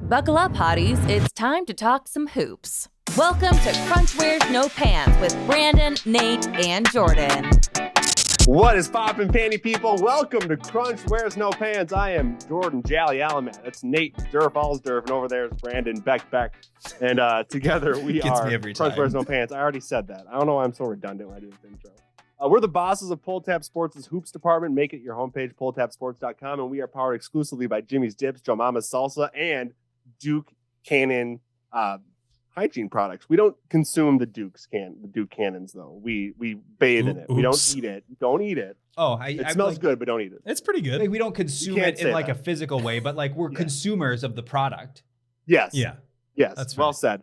Buckle up, hotties. It's time to talk some hoops. Welcome to Crunch Wears No Pants with Brandon, Nate, and Jordan. What is poppin', panty people? Welcome to Crunch Wears No Pants. I am Jordan Jolly Alamat. That's Nate Durf Allsdurf, and over there is Brandon Beck. And together we are Crunch Wears No Pants. I already said that. I don't know why I'm so redundant when I do this intro. We're the bosses of Pull Tab Sports' Hoops Department. Make it your homepage, pulltabsports.com, and we are powered exclusively by Jimmy's Dips, Joe Mama's Salsa, and Duke Cannon hygiene products. We don't consume the Duke Cannons, though. We bathe in it. We don't eat it. Don't eat it. Oh, it smells good, but don't eat it. It's pretty good. Like, we don't consume it in like a physical way, but like we're consumers of the product. Yes. Yeah. Yes. That's well said.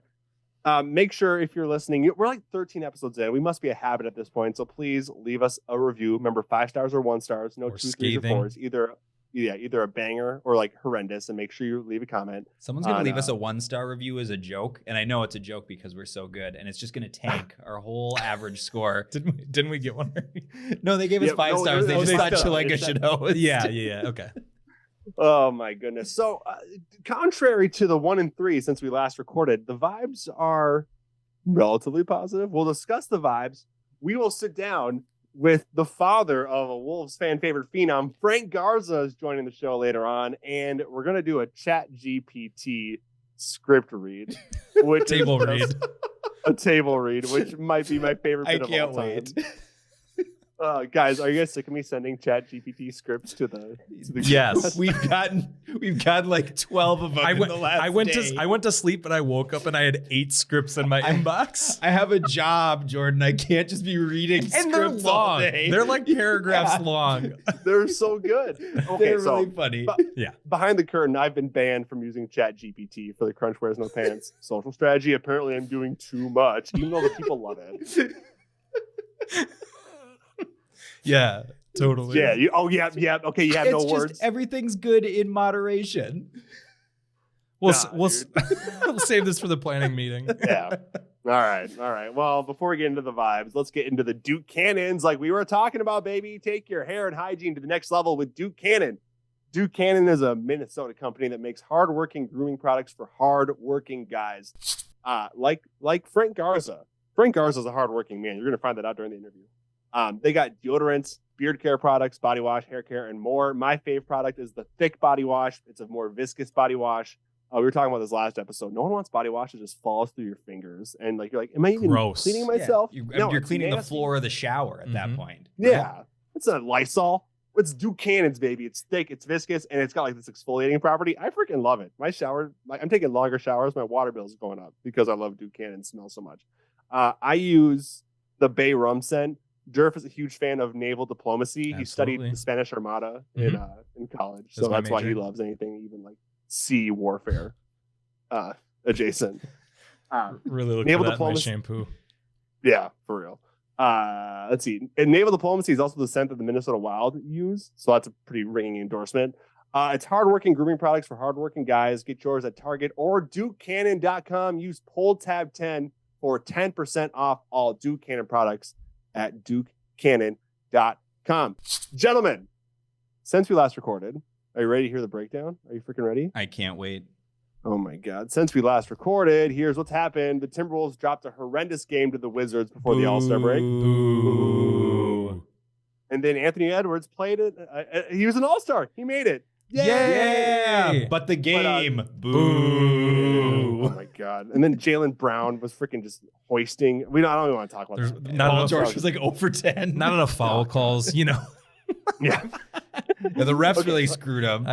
Make sure if you're listening, we're like 13 episodes in. We must be a habit at this point. So please leave us a review. Remember, 5 stars or 1 stars, no 2, 3, or 4s. Either a banger or like horrendous, and make sure you leave a comment. Someone's going to leave us a 1-star review as a joke, and I know it's a joke because we're so good, and it's just going to tank our whole average score. Didn't we get one? No, they gave us 5 stars. They just thought Chalenga should know. Yeah. Okay. Oh my goodness. So contrary to the 1 and 3 since we last recorded, the vibes are relatively positive. We'll discuss the vibes. We will sit down with the father of a Wolves fan favorite phenom. Frank Garza is joining the show later on, and we're going to do a Chat GPT script read, which table read, which might be my favorite bit of all time. I can't wait. Guys, are you guys sick of me sending Chat GPT scripts to the Yes. We've gotten like 12 of them in the last day. I went to sleep and I woke up and I had 8 scripts in my inbox. I have a job, Jordan. I can't just be reading scripts all day. They're like paragraphs long. They're so good. Okay, they're really funny. Behind the curtain, I've been banned from using Chat GPT for the Crunch Wears No Pants social strategy. Apparently, I'm doing too much, even though the people love it. Yeah, totally. Yeah. Okay, you have no words. Everything's good in moderation. We'll save this for the planning meeting. Yeah. All right. Well, before we get into the vibes, let's get into the Duke Cannons like we were talking about, baby. Take your hair and hygiene to the next level with Duke Cannon. Duke Cannon is a Minnesota company that makes hardworking grooming products for hardworking guys. Like Frank Garza. Frank Garza is a hardworking man. You're going to find that out during the interview. They got deodorants, beard care products, body wash, hair care, and more. My fave product is the thick body wash. It's a more viscous body wash. We were talking about this last episode. No one wants body wash that just falls through your fingers. And like, you're like, am I even cleaning myself? Yeah. You're cleaning the floor of the shower at that point. Yeah. It's not Lysol. It's Duke Cannons, baby. It's thick, it's viscous, and it's got like this exfoliating property. I freaking love it. My shower, I'm taking longer showers. My water bill is going up because I love Duke Cannon. It smells so much. I use the Bay Rum scent. Durf is a huge fan of naval diplomacy. Absolutely. He studied the Spanish Armada in college, so that's why he loves anything even like sea warfare adjacent. Really look naval for that diplomacy in my shampoo. Yeah, for real. Let's see. And naval diplomacy is also the scent that the Minnesota Wild use, so that's a pretty ringing endorsement. It's hardworking grooming products for hardworking guys. Get yours at Target or DukeCannon.com. Use PollTab10 for 10% off all Duke Cannon products at DukeCannon.com. Gentlemen, since we last recorded, are you ready to hear the breakdown? Are you freaking ready? I can't wait. Oh my God. Since we last recorded, here's what's happened. The Timberwolves dropped a horrendous game to the Wizards before the All-Star break. Boo. And then Anthony Edwards played it. He was an All-Star. He made it. Yeah. But the game. Boo. Oh my God. And then Jaylen Brown was freaking just hoisting. I don't even want to talk about this. Paul George was like 0 for 10. Not enough foul calls, you know. Yeah. The refs really screwed him.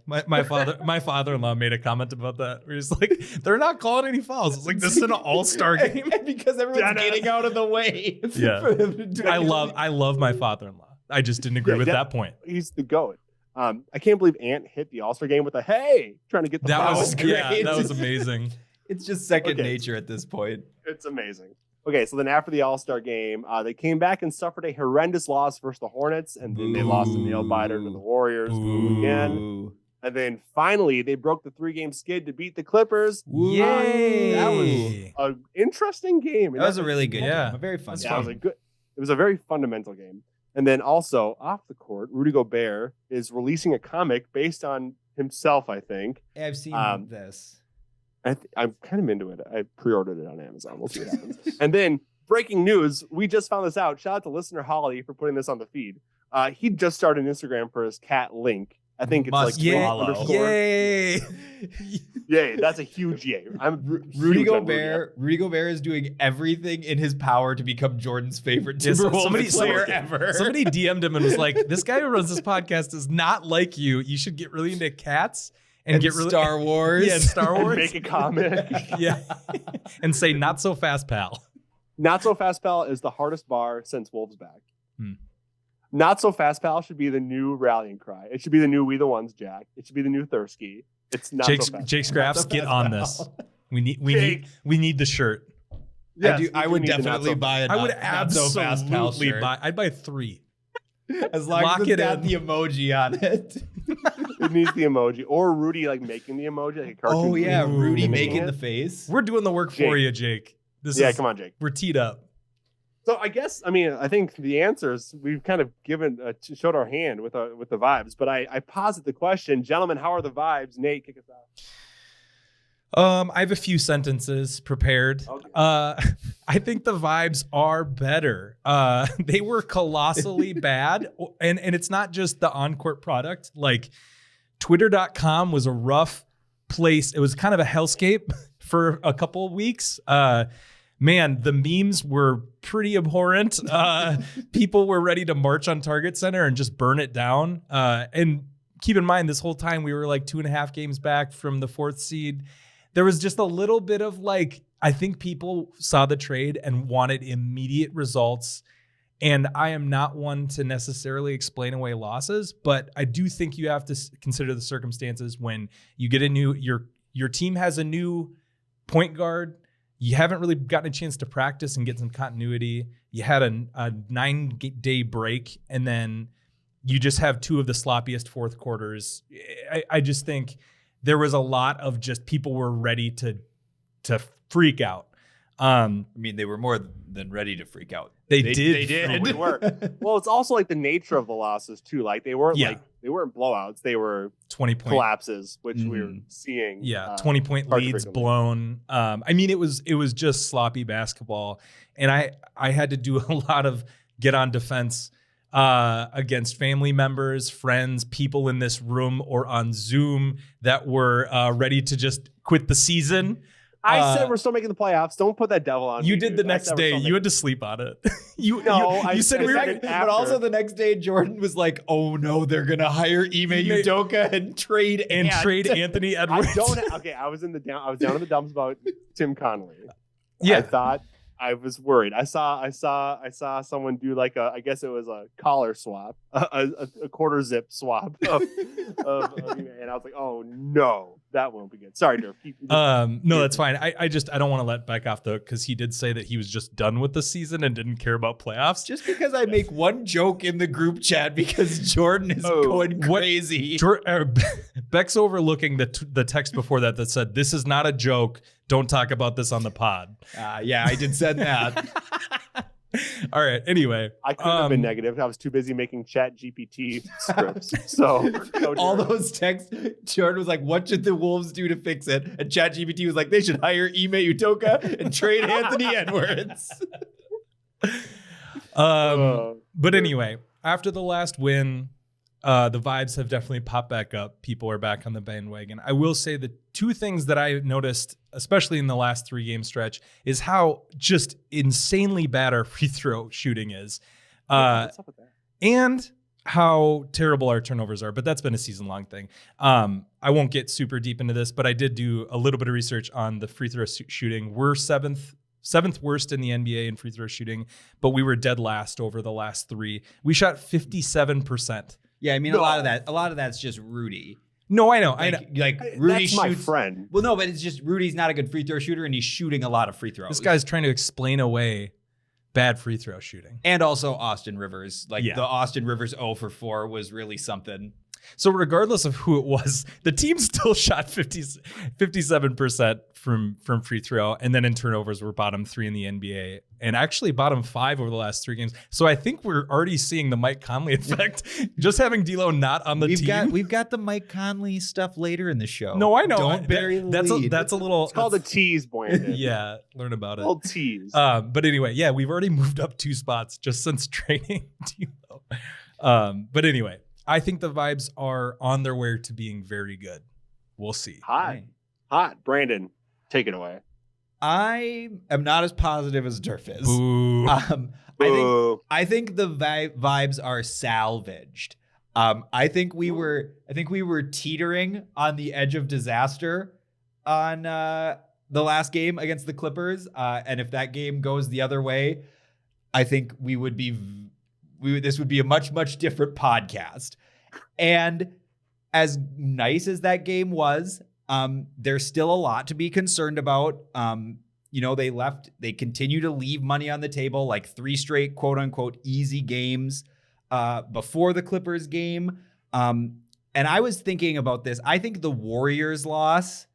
My father-in-law made a comment about that. Where he's like, they're not calling any fouls. It's like, this is an all-star game. Because everyone's getting out of the way. Yeah. For him to do I love my father-in-law. I just didn't agree with that point. He's the GOAT. I can't believe Ant hit the All-Star game with a hey, trying to get the foul. That was great. Yeah, that was amazing. It's just second nature at this point. It's amazing. Okay, so then after the All-Star game, they came back and suffered a horrendous loss versus the Hornets, and then they lost a nail-biter to the Warriors again. And then finally, they broke the 3-game skid to beat the Clippers. Yay! That was an interesting game. That was a really good game. A very fun game. It was a very fundamental game. And then also, off the court, Rudy Gobert is releasing a comic based on himself, I think. I've seen this. I'm kind of into it. I pre-ordered it on Amazon. We'll see what happens. And then breaking news, we just found this out. Shout out to listener Holly for putting this on the feed. He just started an Instagram for his cat Link. I think it's Must like follow. Yay! Yay, that's a huge yay. Rudy Gobert is doing everything in his power to become Jordan's favorite Timberwolves player ever. Somebody DM'd him and was like, "This guy who runs this podcast is not like you. You should get really into cats and get really Star Wars. Yeah, and Star And Wars. make a comic. Yeah, and say not so fast, pal." Not So Fast Pal is the hardest bar since Wolves back. Hmm. Not So Fast Pal should be the new rallying cry. It should be the new We the Ones, Jack. It should be the new Thursky. It's not Jake, so fast. Jake Scraps, get on this. We need the shirt. Yes, I would definitely buy a I would not so fast pal absolutely shirt. buy. I'd buy 3. As long Lock as it it's got in. the emoji on it. It needs the emoji. Or Rudy like making the emoji, like a cartoon. Oh yeah, Rudy Rudy mimicking making it. the face. We're doing the work for Jake. you, Jake. Come on, Jake. We're teed up. So I guess I think the answers we've kind of given showed our hand with the vibes, but I posit the question, gentlemen, how are the vibes? Nate, kick us out. I have a few sentences prepared. Okay. I think the vibes are better. They were colossally bad, and it's not just the on-court product. Like Twitter.com was a rough place. It was kind of a hellscape for a couple of weeks. Man, the memes were pretty abhorrent. People were ready to march on Target Center and just burn it down. And keep in mind, this whole time we were like 2.5 games back from the 4th seed. There was just a little bit of like, I think people saw the trade and wanted immediate results. And I am not one to necessarily explain away losses, but I do think you have to consider the circumstances when you get your team has a new point guard. You haven't really gotten a chance to practice and get some continuity. You had a 9-day break, and then you just have 2 of the sloppiest fourth quarters. I just think there was a lot of just people were ready to freak out. I mean, they were more than ready to freak out. They did. They were. Well, it's also like the nature of the losses too. Like they weren't Yeah. they weren't blowouts. They were 20-point collapses, which we were seeing. 20-point far too leads frequently. blown. I mean, it was just sloppy basketball, and I had to do a lot of get on defense against family members, friends, people in this room or on Zoom that were ready to just quit the season. I said we're still making the playoffs. Don't put that devil on. You me, did dude. the I next said we're day. still You had to sleep on it. You I said we were. said it But after. also the next day, Jordan was like, "Oh no, they're gonna hire Ime Udoka and trade trade Anthony I Edwards. don't. Okay, I was down in the dumps about Tim Conley. Yeah. I thought I was worried. I saw someone do like I guess it was a collar swap, a quarter zip swap of and I was like, oh no, that won't be good. Sorry, Durf. No, that's fine. I don't want to let Beck off the hook because he did say that he was just done with the season and didn't care about playoffs. Just because I make one joke in the group chat because Jordan is going crazy. Beck's overlooking the text before that said, "This is not a joke. Don't talk about this on the pod." Yeah, I did said that. All right. Anyway, I couldn't have been negative. I was too busy making Chat GPT scripts. So all those texts, Jordan was like, "What should the Wolves do to fix it?" And ChatGPT was like, "They should hire Ime Udoka and trade Anthony Edwards." But anyway, after the last win, the vibes have definitely popped back up. People are back on the bandwagon. I will say the 2 things that I noticed, especially in the last 3-game stretch, is how just insanely bad our free throw shooting is. what's up with that? And how terrible our turnovers are, but that's been a season-long thing. I won't get super deep into this, but I did do a little bit of research on the free throw shooting. We're seventh worst in the NBA in free throw shooting, but we were dead last over the last 3. We shot 57%. Yeah, I mean a lot of that's just Rudy. No, I know. Like Rudy That's my shoots. friend. Well, no, but it's just Rudy's not a good free throw shooter, and he's shooting a lot of free throws. This guy's trying to explain away bad free throw shooting. and also Austin Rivers. Like Yeah. the Austin Rivers 0 for 4 was really something. So regardless of who it was, the team still shot 57% from free throw, and then in turnovers we're bottom 3 in the NBA. and actually bottom 5 over the last 3 games. So I think we're already seeing the Mike Conley effect. Just having D'Lo not on the team. We've got the Mike Conley stuff later in the show. No, I know. Don't bury the lead. That's a little. It's called a tease, Brandon. Yeah, learn about it. Little tease. But anyway, yeah, we've already moved up 2 spots just since trading D'Lo. But anyway, I think the vibes are on their way to being very good. We'll see. Hot. Brandon, take it away. I am not as positive as Durf is. Boo. I think the vibes are salvaged. I think we were teetering on the edge of disaster on the last game against the Clippers, and if that game goes the other way, I think this would be a much different podcast. And as nice as that game was, there's still a lot to be concerned about. They continue to leave money on the table, like 3 straight quote unquote easy games before the Clippers game. And I was thinking about this. I think the Warriors loss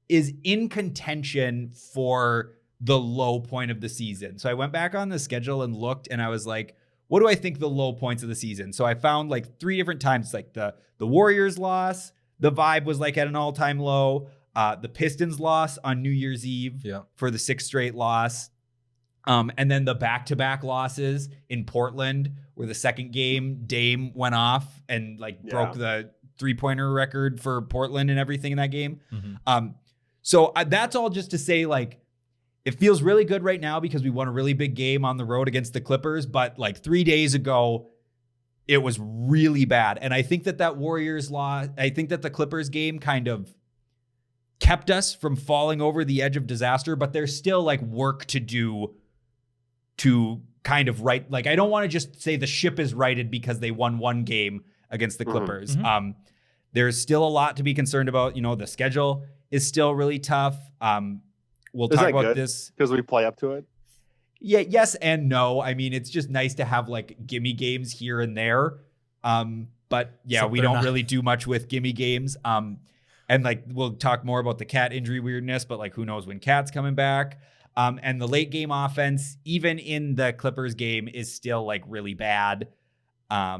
is in contention for the low point of the season. So I went back on the schedule and looked, and I was like, what do I think the low points of the season? So I found like 3 different times, like the Warriors loss, the vibe was like at an all-time low. The Pistons loss on New Year's Eve for the 6th straight loss. And then the back-to-back losses in Portland, where the second game Dame went off and broke the 3-pointer record for Portland and everything in that game. Mm-hmm. So that's all just to say, it feels really good right now because we won a really big game on the road against the Clippers. But 3 days ago, it was really bad. And I think that Warriors loss, I think that the Clippers game kind of kept us from falling over the edge of disaster, but there's still work to do to kind of right. I don't want to just say the ship is righted because they won 1 game against the Clippers. Mm-hmm. There's still a lot to be concerned about. The schedule is still really tough. We'll talk about this because we play up to it. Yeah, yes and no. I mean, it's just nice to have gimme games here and there. But yeah, we don't really do much with gimme games. And we'll talk more about the Cat injury weirdness, but who knows when Cat's coming back. And the late game offense, even in the Clippers game, is still really bad. A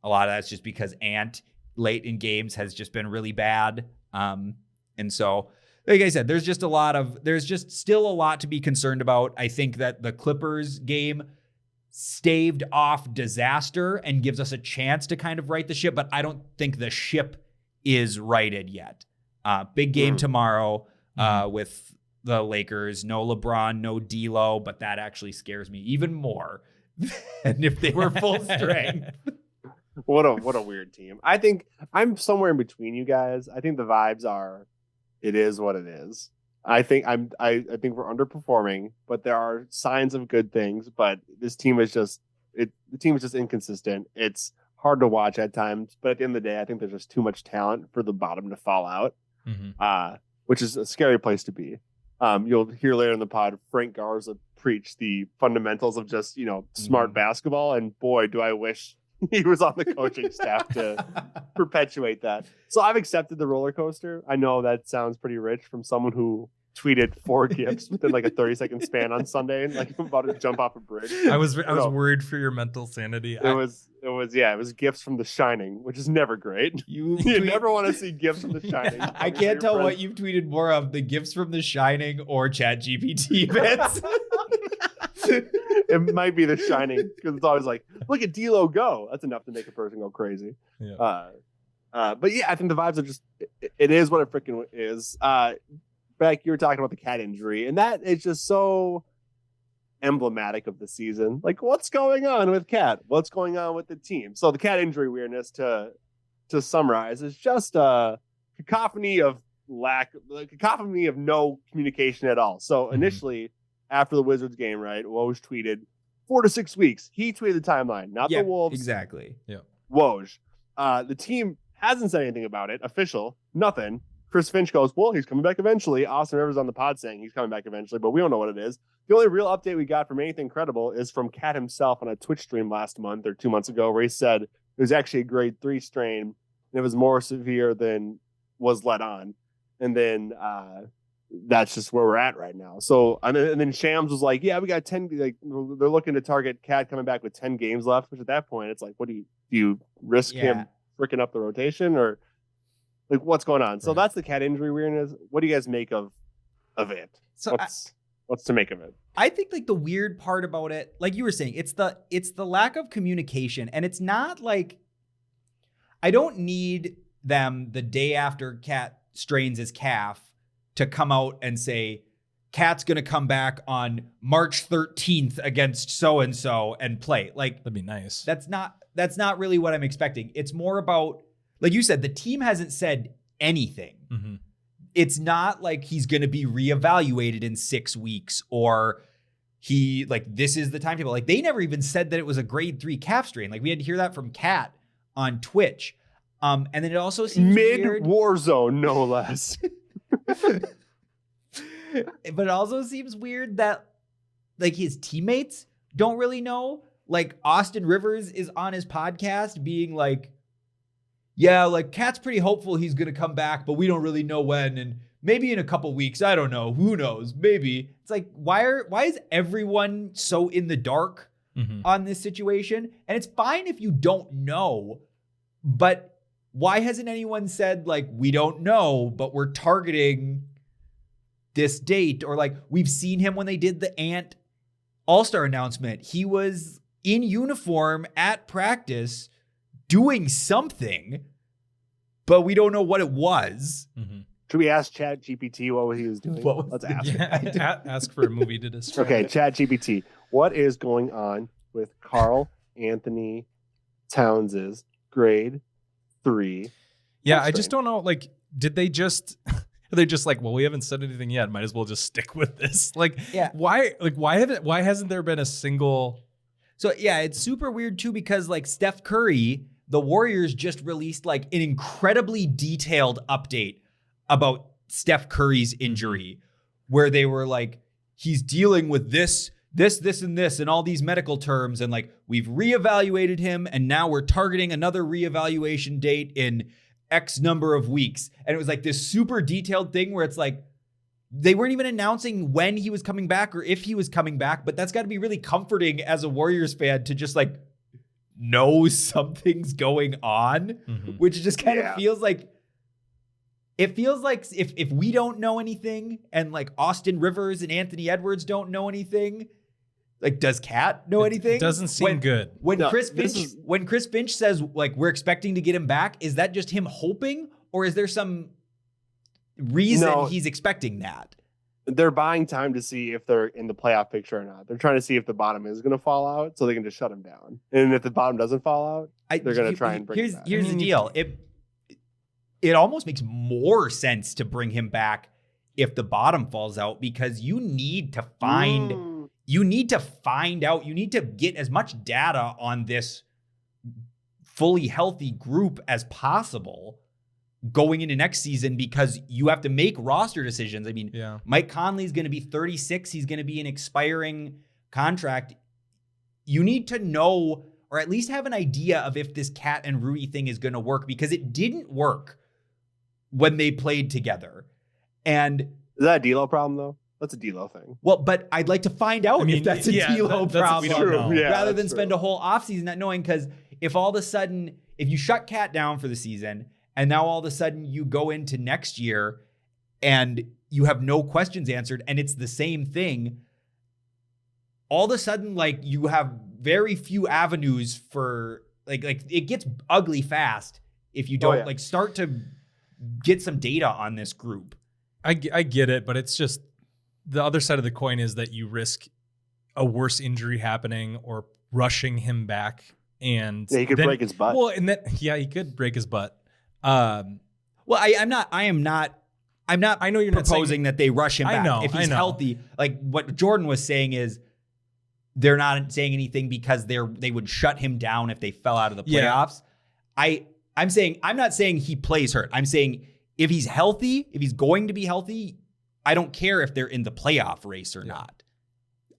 lot of that's just because Ant late in games has just been really bad. And so, like I said, there's just still a lot to be concerned about. I think that the Clippers game staved off disaster and gives us a chance to kind of right the ship, but I don't think the ship is righted yet. Big game tomorrow with the Lakers. No LeBron, no D'Lo, but that actually scares me even more than if they were full strength. What a weird team. I think I'm somewhere in between you guys. I think the vibes are, it is what it is. I think I think we're underperforming, but there are signs of good things. But this team is just the team is just inconsistent. It's hard to watch at times, but at the end of the day, I think there's just too much talent for the bottom to fall out, which is a scary place to be. You'll hear later in the pod, Frank Garza preach the fundamentals of just smart basketball, and boy, do I wish he was on the coaching staff to perpetuate that. So I've accepted the roller coaster. I know that sounds pretty rich from someone who tweeted 4 gifts within a 30-second span on Sunday, and about to jump off a bridge. I was worried for your mental sanity. It was gifts from The Shining, which is never great. You never want to see gifts from The Shining. I can't tell what you've tweeted more of, the gifts from The Shining or ChatGPT bits. It might be The Shining because it's always look at D'Lo go. That's enough to make a person go crazy. Yeah. But yeah, I think the vibes are just. It is what it freaking is. Beck, you were talking about the Cat injury, and that is just so emblematic of the season. What's going on with Cat? What's going on with the team? So the Cat injury weirdness, to summarize, is just a cacophony of no communication at all. So initially, after the Wizards game, right, Woj tweeted 4 to 6 weeks. He tweeted the timeline, not the Wolves. Exactly. Yeah. Woj. The team hasn't said anything about it. Official, nothing. Chris Finch goes, well, he's coming back eventually. Austin Rivers on the pod saying he's coming back eventually, but we don't know what it is. The only real update we got from anything credible is from Cat himself on a Twitch stream last month or 2 months ago, where he said it was actually a grade 3 strain and it was more severe than was let on. And then that's just where we're at right now. So and then Shams was like, yeah, we got 10. Like they're looking to target Cat coming back with 10 games left. Which at that point, it's like, what do you risk him freaking up the rotation or like what's going on? So that's the Cat injury weirdness. What do you guys make of it? So what's to make of it? I think like the weird part about it, like you were saying, it's the lack of communication, and it's not like I don't need them the day after Cat strains his calf to come out and say Cat's going to come back on March 13th against so-and-so and play. Like that'd be nice. That's not really what I'm expecting. It's more about, like you said, the team hasn't said anything. Mm-hmm. It's not like he's going to be reevaluated in 6 weeks or this is the timetable. Like they never even said that it was a grade 3 calf strain. Like we had to hear that from Cat on Twitch. And then it also seems weird. War zone, no less. But it also seems weird that like his teammates don't really know. Like Austin Rivers is on his podcast being like, yeah, like Cat's pretty hopeful he's going to come back, but we don't really know when. And maybe in a couple weeks, I don't know. Who knows? Maybe. It's like, why is everyone so in the dark on this situation? And it's fine if you don't know, but why hasn't anyone said like, we don't know, but we're targeting this date? Or like we've seen him when they did the Ant All-Star announcement. He was in uniform at practice doing something, but we don't know what it was. Mm-hmm. Should we ask ChatGPT what he was doing? Let's ask it. Ask for a movie to describe. Okay, ChatGPT. What is going on with Carl Anthony Towns' grade 3? Yeah, I just don't know. Like, did they just? They're just like, well, we haven't said anything yet. Might as well just stick with this. Like, why? Like, why hasn't there been a single? So yeah, it's super weird too because like Steph Curry, the Warriors just released like an incredibly detailed update about Steph Curry's injury, where they were like, he's dealing with this, and all these medical terms, and like we've reevaluated him, and now we're targeting another reevaluation date in X number of weeks. And it was like this super detailed thing where it's like they weren't even announcing when he was coming back or if he was coming back, but that's got to be really comforting as a Warriors fan to just like know something's going on, which just kind of feels like, it feels like if we don't know anything and like Austin Rivers and Anthony Edwards don't know anything, like does Cat know anything? It doesn't seem good. When Chris Finch says like we're expecting to get him back, is that just him hoping, or is there some reason he's expecting that? They're buying time to see if they're in the playoff picture or not. They're trying to see if the bottom is going to fall out, so they can just shut him down. And if the bottom doesn't fall out, they're going to try and bring him back. Here's the deal. It almost makes more sense to bring him back if the bottom falls out, because you need to find out, you need to get as much data on this fully healthy group as possible going into next season, because you have to make roster decisions. I mean, Mike Conley is going to be 36. He's going to be an expiring contract. You need to know, or at least have an idea of if this Cat and Rudy thing is going to work, because it didn't work when they played together. And is that a D'Lo problem though? That's a D'Lo thing. Well, but I'd like to find out if that's a D'Lo problem, rather than spend a whole offseason not knowing. Because if all of a sudden, if you shut Cat down for the season, and now all of a sudden you go into next year and you have no questions answered, and it's the same thing, all of a sudden, like, you have very few avenues for like it gets ugly fast if you don't like start to get some data on this group. I get it, but it's just the other side of the coin is that you risk a worse injury happening or rushing him back, and he could break his butt. Well, and that he could break his butt. Well, I'm not. I know you're proposing that they rush him back if he's healthy. Like what Jordan was saying is they're not saying anything because they would shut him down if they fell out of the playoffs. I'm not saying he plays hurt. I'm saying if he's healthy, if he's going to be healthy, I don't care if they're in the playoff race or not.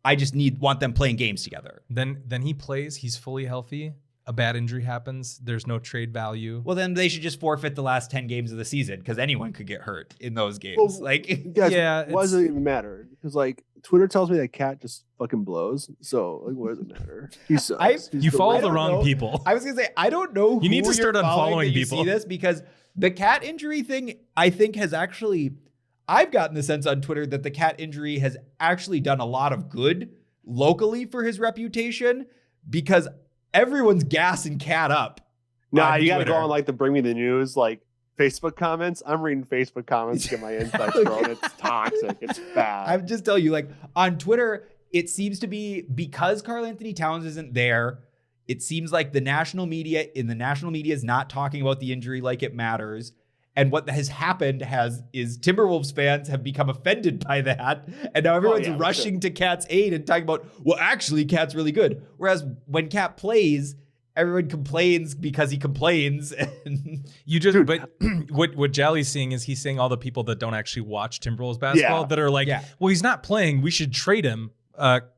I just want them playing games together. Then he plays. He's fully healthy. a bad injury happens, there's no trade value. Well, then they should just forfeit the last 10 games of the season because anyone could get hurt in those games. Well, like, guys, yeah, why does it even matter? Because like Twitter tells me that Cat just fucking blows. So like, what does it matter? He sucks. You follow the wrong know. people. I was gonna say I don't know. You need to start unfollowing people. people. See this because the Cat injury thing, I think, has actually. I've gotten the sense on Twitter that the Cat injury has actually done a lot of good locally for his reputation because everyone's gassing Cat up. Nah, you got to go on like the Bring Me the News like Facebook comments. I'm reading Facebook comments to get my insights, bro. And it's toxic. It's bad. I'm just telling you, like on Twitter, it seems to be because Karl Anthony Towns isn't there. It seems like the national media is not talking about the injury like it matters. And what has happened is Timberwolves fans have become offended by that. And now everyone's rushing to Cat's aid and talking about, well, actually, Cat's really good. Whereas when Cat plays, everyone complains because he complains. And but what Jally's seeing is he's seeing all the people that don't actually watch Timberwolves basketball that are like, well, he's not playing. We should trade him.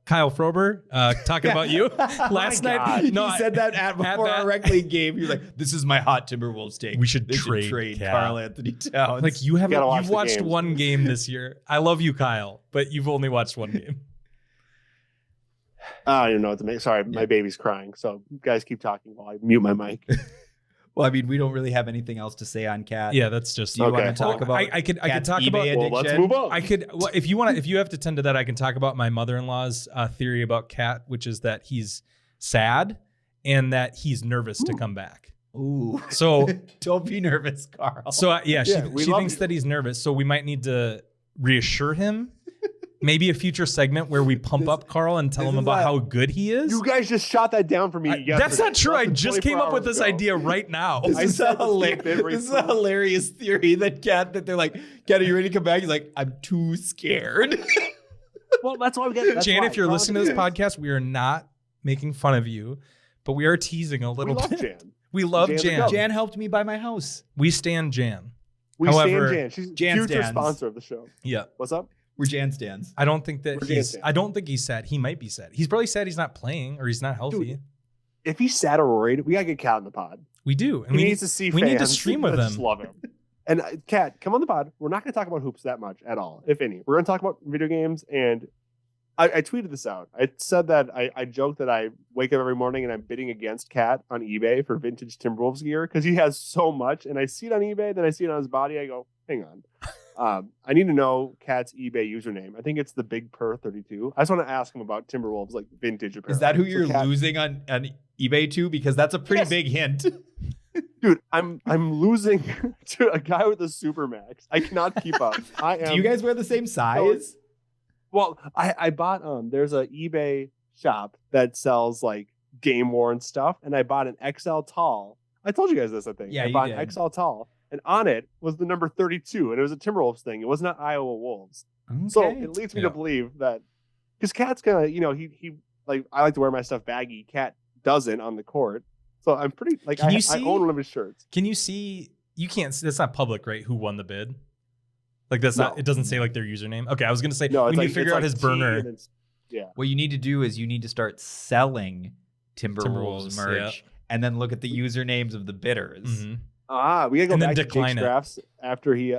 Kyle Frober talking about you last night. No, he said that before our rec league game. He was like, "This is my hot Timberwolves take. We should trade Karl Anthony Towns." Like you've watched one game this year. I love you, Kyle, but you've only watched one game. I don't even know what to make. Sorry, my baby's crying. So you guys keep talking while I mute my mic. Well, I mean, we don't really have anything else to say on Cat. Yeah, that's just. Do you want to talk about? I could talk eBay about. addiction? Well, let's move on. I could. Well, if you have to tend to that, I can talk about my mother-in-law's theory about Cat, which is that he's sad and that he's nervous to come back. Ooh. So don't be nervous, Karl. So she thinks you. that he's nervous. So we might need to reassure him. Maybe a future segment where we pump up Karl and tell him about how good he is. You guys just shot that down for me. That's not true. I just came up with this idea right now. This is a hilarious theory that they're like, Cat, are you ready to come back? He's like, I'm too scared. Well, that's why we get Jan, if you're listening to this podcast, we are not making fun of you, but we are teasing a little bit. Jan. We love Jan. Jan helped me buy my house. We stand Jan. However, stand Jan. She's Jan future stands. sponsor of the show. Yeah. What's up? We're Jan stands. I don't think he's sad. He might be sad. He's probably sad he's not playing or he's not healthy. Dude, if he's sad or worried, we gotta get Cat on the pod. We do. And he needs to see. We fans need to stream with that him. Just love him. And Cat, come on the pod. We're not gonna talk about hoops that much at all, if any. We're gonna talk about video games. And I tweeted this out. I said that I joked that I wake up every morning and I'm bidding against Cat on eBay for vintage Timberwolves gear because he has so much. And I see it on eBay, then I see it on his body. I go, hang on. I need to know Cat's eBay username. I think it's the Big Purr 32. I just want to ask him about Timberwolves like vintage apparel. Is that who you're losing on eBay to? Because that's a pretty big hint. Dude, I'm losing to a guy with a Supermax. I cannot keep up. Do you guys wear the same size? Well, I bought there's a eBay shop that sells like game worn stuff, and I bought an XL tall. I told you guys this, I think. Yeah, I bought an XL tall. And on it was the number 32, and it was a Timberwolves thing. It was not Iowa Wolves. Okay. So it leads me to believe that because Cat's gonna, he like I like to wear my stuff baggy. Cat doesn't on the court, so I'm pretty like I own one of his shirts. Can you see? You can't. That's not public, right? Who won the bid? Like that's not. It doesn't say like their username. Okay, I was gonna say we need to figure out his burner. What you need to do is you need to start selling Timberwolves merch, and then look at the usernames of the bidders. Mm-hmm. We gotta go back to Jake decline it. Scraps after he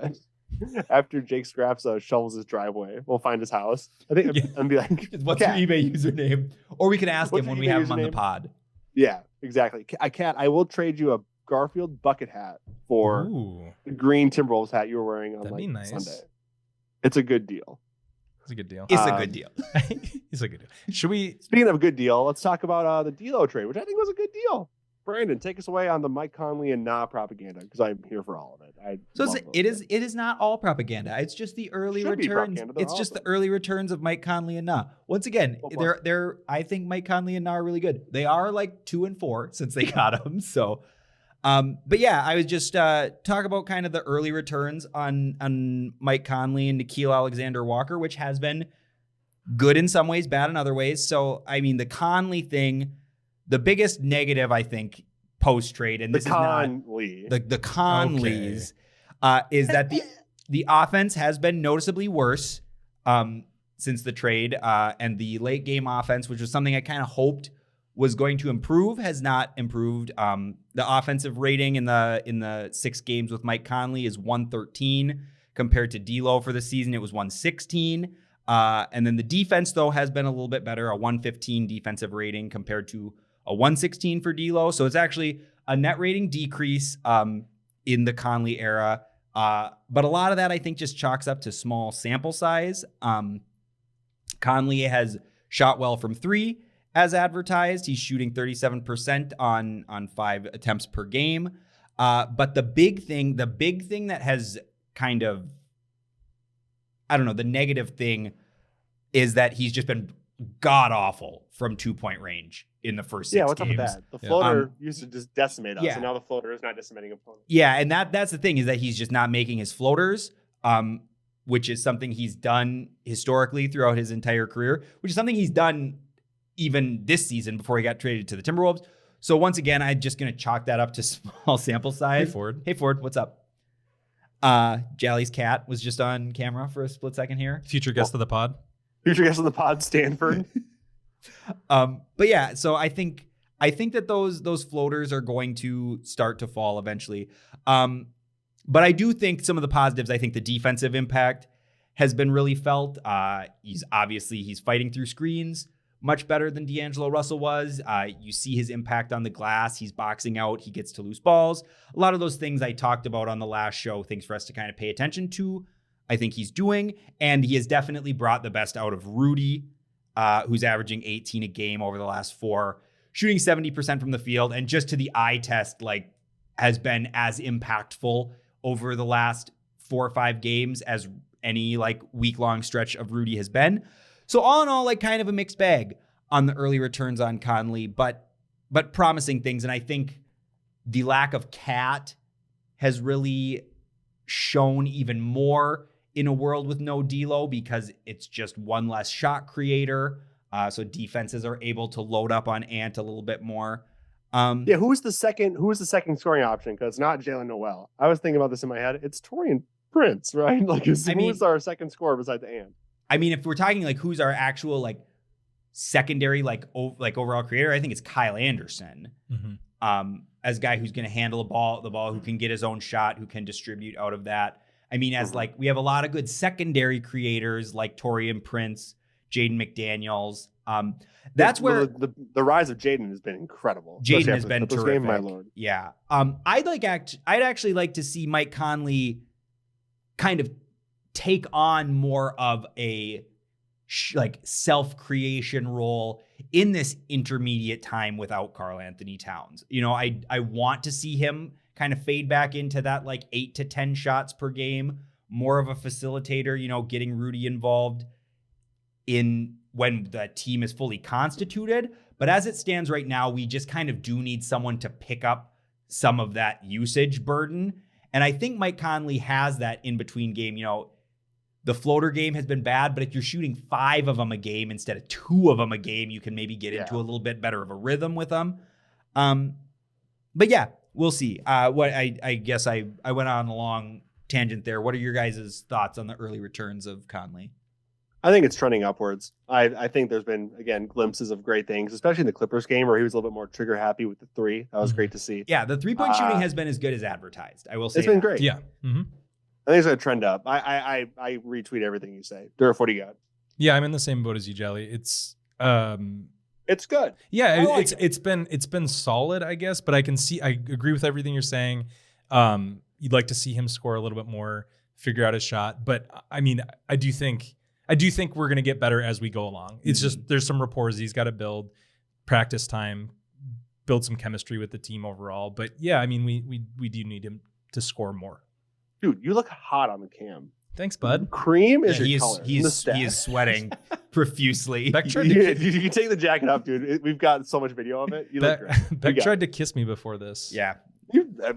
after Jake Scraps shovels his driveway. We'll find his house. I think and be like, "What's your eBay username?" Or we can ask him when we have him on the pod. Yeah, exactly. I will trade you a Garfield bucket hat for the green Timberwolves hat you were wearing on Sunday. It's a good deal. It's a good deal. It's a good deal. It's a good deal. Should we? Speaking of a good deal, let's talk about the D'Lo trade, which I think was a good deal. Brandon, take us away on the Mike Conley and propaganda because I'm here for all of it. It is not all propaganda. It's just the early returns. It's just the early returns of Mike Conley and Once again, I think Mike Conley and are really good. They are like 2-4 since they got him. So, but yeah, I was just talk about kind of the early returns on Mike Conley and Nickeil Alexander-Walker, which has been good in some ways, bad in other ways. So, I mean, the Conley thing. The biggest negative, I think, post-trade, and this is not the Conleys, is that the offense has been noticeably worse since the trade, and the late game offense, which was something I kind of hoped was going to improve has not improved. The offensive rating in the 6 games with Mike Conley is 113 compared to D'Lo for the season. It was 116. And then the defense, though, has been a little bit better, a 115 defensive rating compared to a 116 for D'Lo. So it's actually a net rating decrease in the Conley era. But a lot of that, I think, just chalks up to small sample size. Conley has shot well from 3 as advertised. He's shooting 37% on 5 attempts per game. But the big thing that has kind of, I don't know, the negative thing is that he's just been god awful from 2-point range in the first 6 games. Yeah, what's up with that? The floater used to just decimate us, and now the floater is not decimating opponents. Yeah, and that's the thing, is that he's just not making his floaters, which is something he's done historically throughout his entire career, which is something he's done even this season before he got traded to the Timberwolves. So once again, I'm just going to chalk that up to small sample size. Hey, Ford, what's up? Jally's cat was just on camera for a split second here. Future guest of the pod. Future guest of the pod, Stanford. But yeah, so I think that those floaters are going to start to fall eventually. But I do think some of the positives, I think the defensive impact has been really felt. He's fighting through screens much better than D'Angelo Russell was. You see his impact on the glass. He's boxing out. He gets to loose balls. A lot of those things I talked about on the last show, things for us to kind of pay attention to, I think he's doing. And he has definitely brought the best out of Rudy, who's averaging 18 a game over the last 4, shooting 70% from the field. And just to the eye test, like, has been as impactful over the last 4 or 5 games as any like week-long stretch of Rudy has been. So all in all, like, kind of a mixed bag on the early returns on Conley, but promising things. And I think the lack of Cat has really shown even more in a world with no D'Lo, because it's just one less shot creator. So defenses are able to load up on Ant a little bit more. Who is the second scoring option? Because it's not Jalen Noel. I was thinking about this in my head. It's Torian Prince, right? Like, who's our second scorer besides Ant? I mean, if we're talking like who's our actual like secondary like overall creator, I think it's Kyle Anderson. As a guy who's going to handle the ball, who can get his own shot, who can distribute out of that. I mean, as like we have a lot of good secondary creators like Torian Prince, Jaden McDaniels. That's where the rise of Jaden has been incredible. Jaden has been terrific. Game, my lord. Yeah. I'd actually like to see Mike Conley kind of take on more of a self-creation role in this intermediate time without Karl Anthony Towns. You know, I want to see him kind of fade back into that like 8 to 10 shots per game, more of a facilitator, you know, getting Rudy involved in when the team is fully constituted. But as it stands right now, we just kind of do need someone to pick up some of that usage burden. And I think Mike Conley has that in between game. You know, the floater game has been bad, but if you're shooting 5 of them a game instead of 2 of them a game, you can maybe get into a little bit better of a rhythm with them. But yeah, we'll see. I guess I went on a long tangent there. What are your guys' thoughts on the early returns of Conley? I think it's trending upwards. I think there's been, again, glimpses of great things, especially in the Clippers game where he was a little bit more trigger happy with the 3. That was great to see. Yeah, the 3-point shooting has been as good as advertised. I will say it's been great. Yeah. I think it's going to trend up. I retweet everything you say. Durf, what do you got? Yeah, I'm in the same boat as you, Jelly. It's good. Yeah, it's been solid, I guess, but I agree with everything you're saying. You'd like to see him score a little bit more, figure out his shot, but I mean, I do think we're going to get better as we go along. It's just there's some rapport he's got to build, practice time, build some chemistry with the team overall. But yeah, I mean, we do need him to score more. Dude, you look hot on the cam. Thanks, bud. Cream is your color. He is sweating profusely. You can take the jacket off, dude. We've got so much video of it. You look great. Beck tried to kiss me before this. Yeah.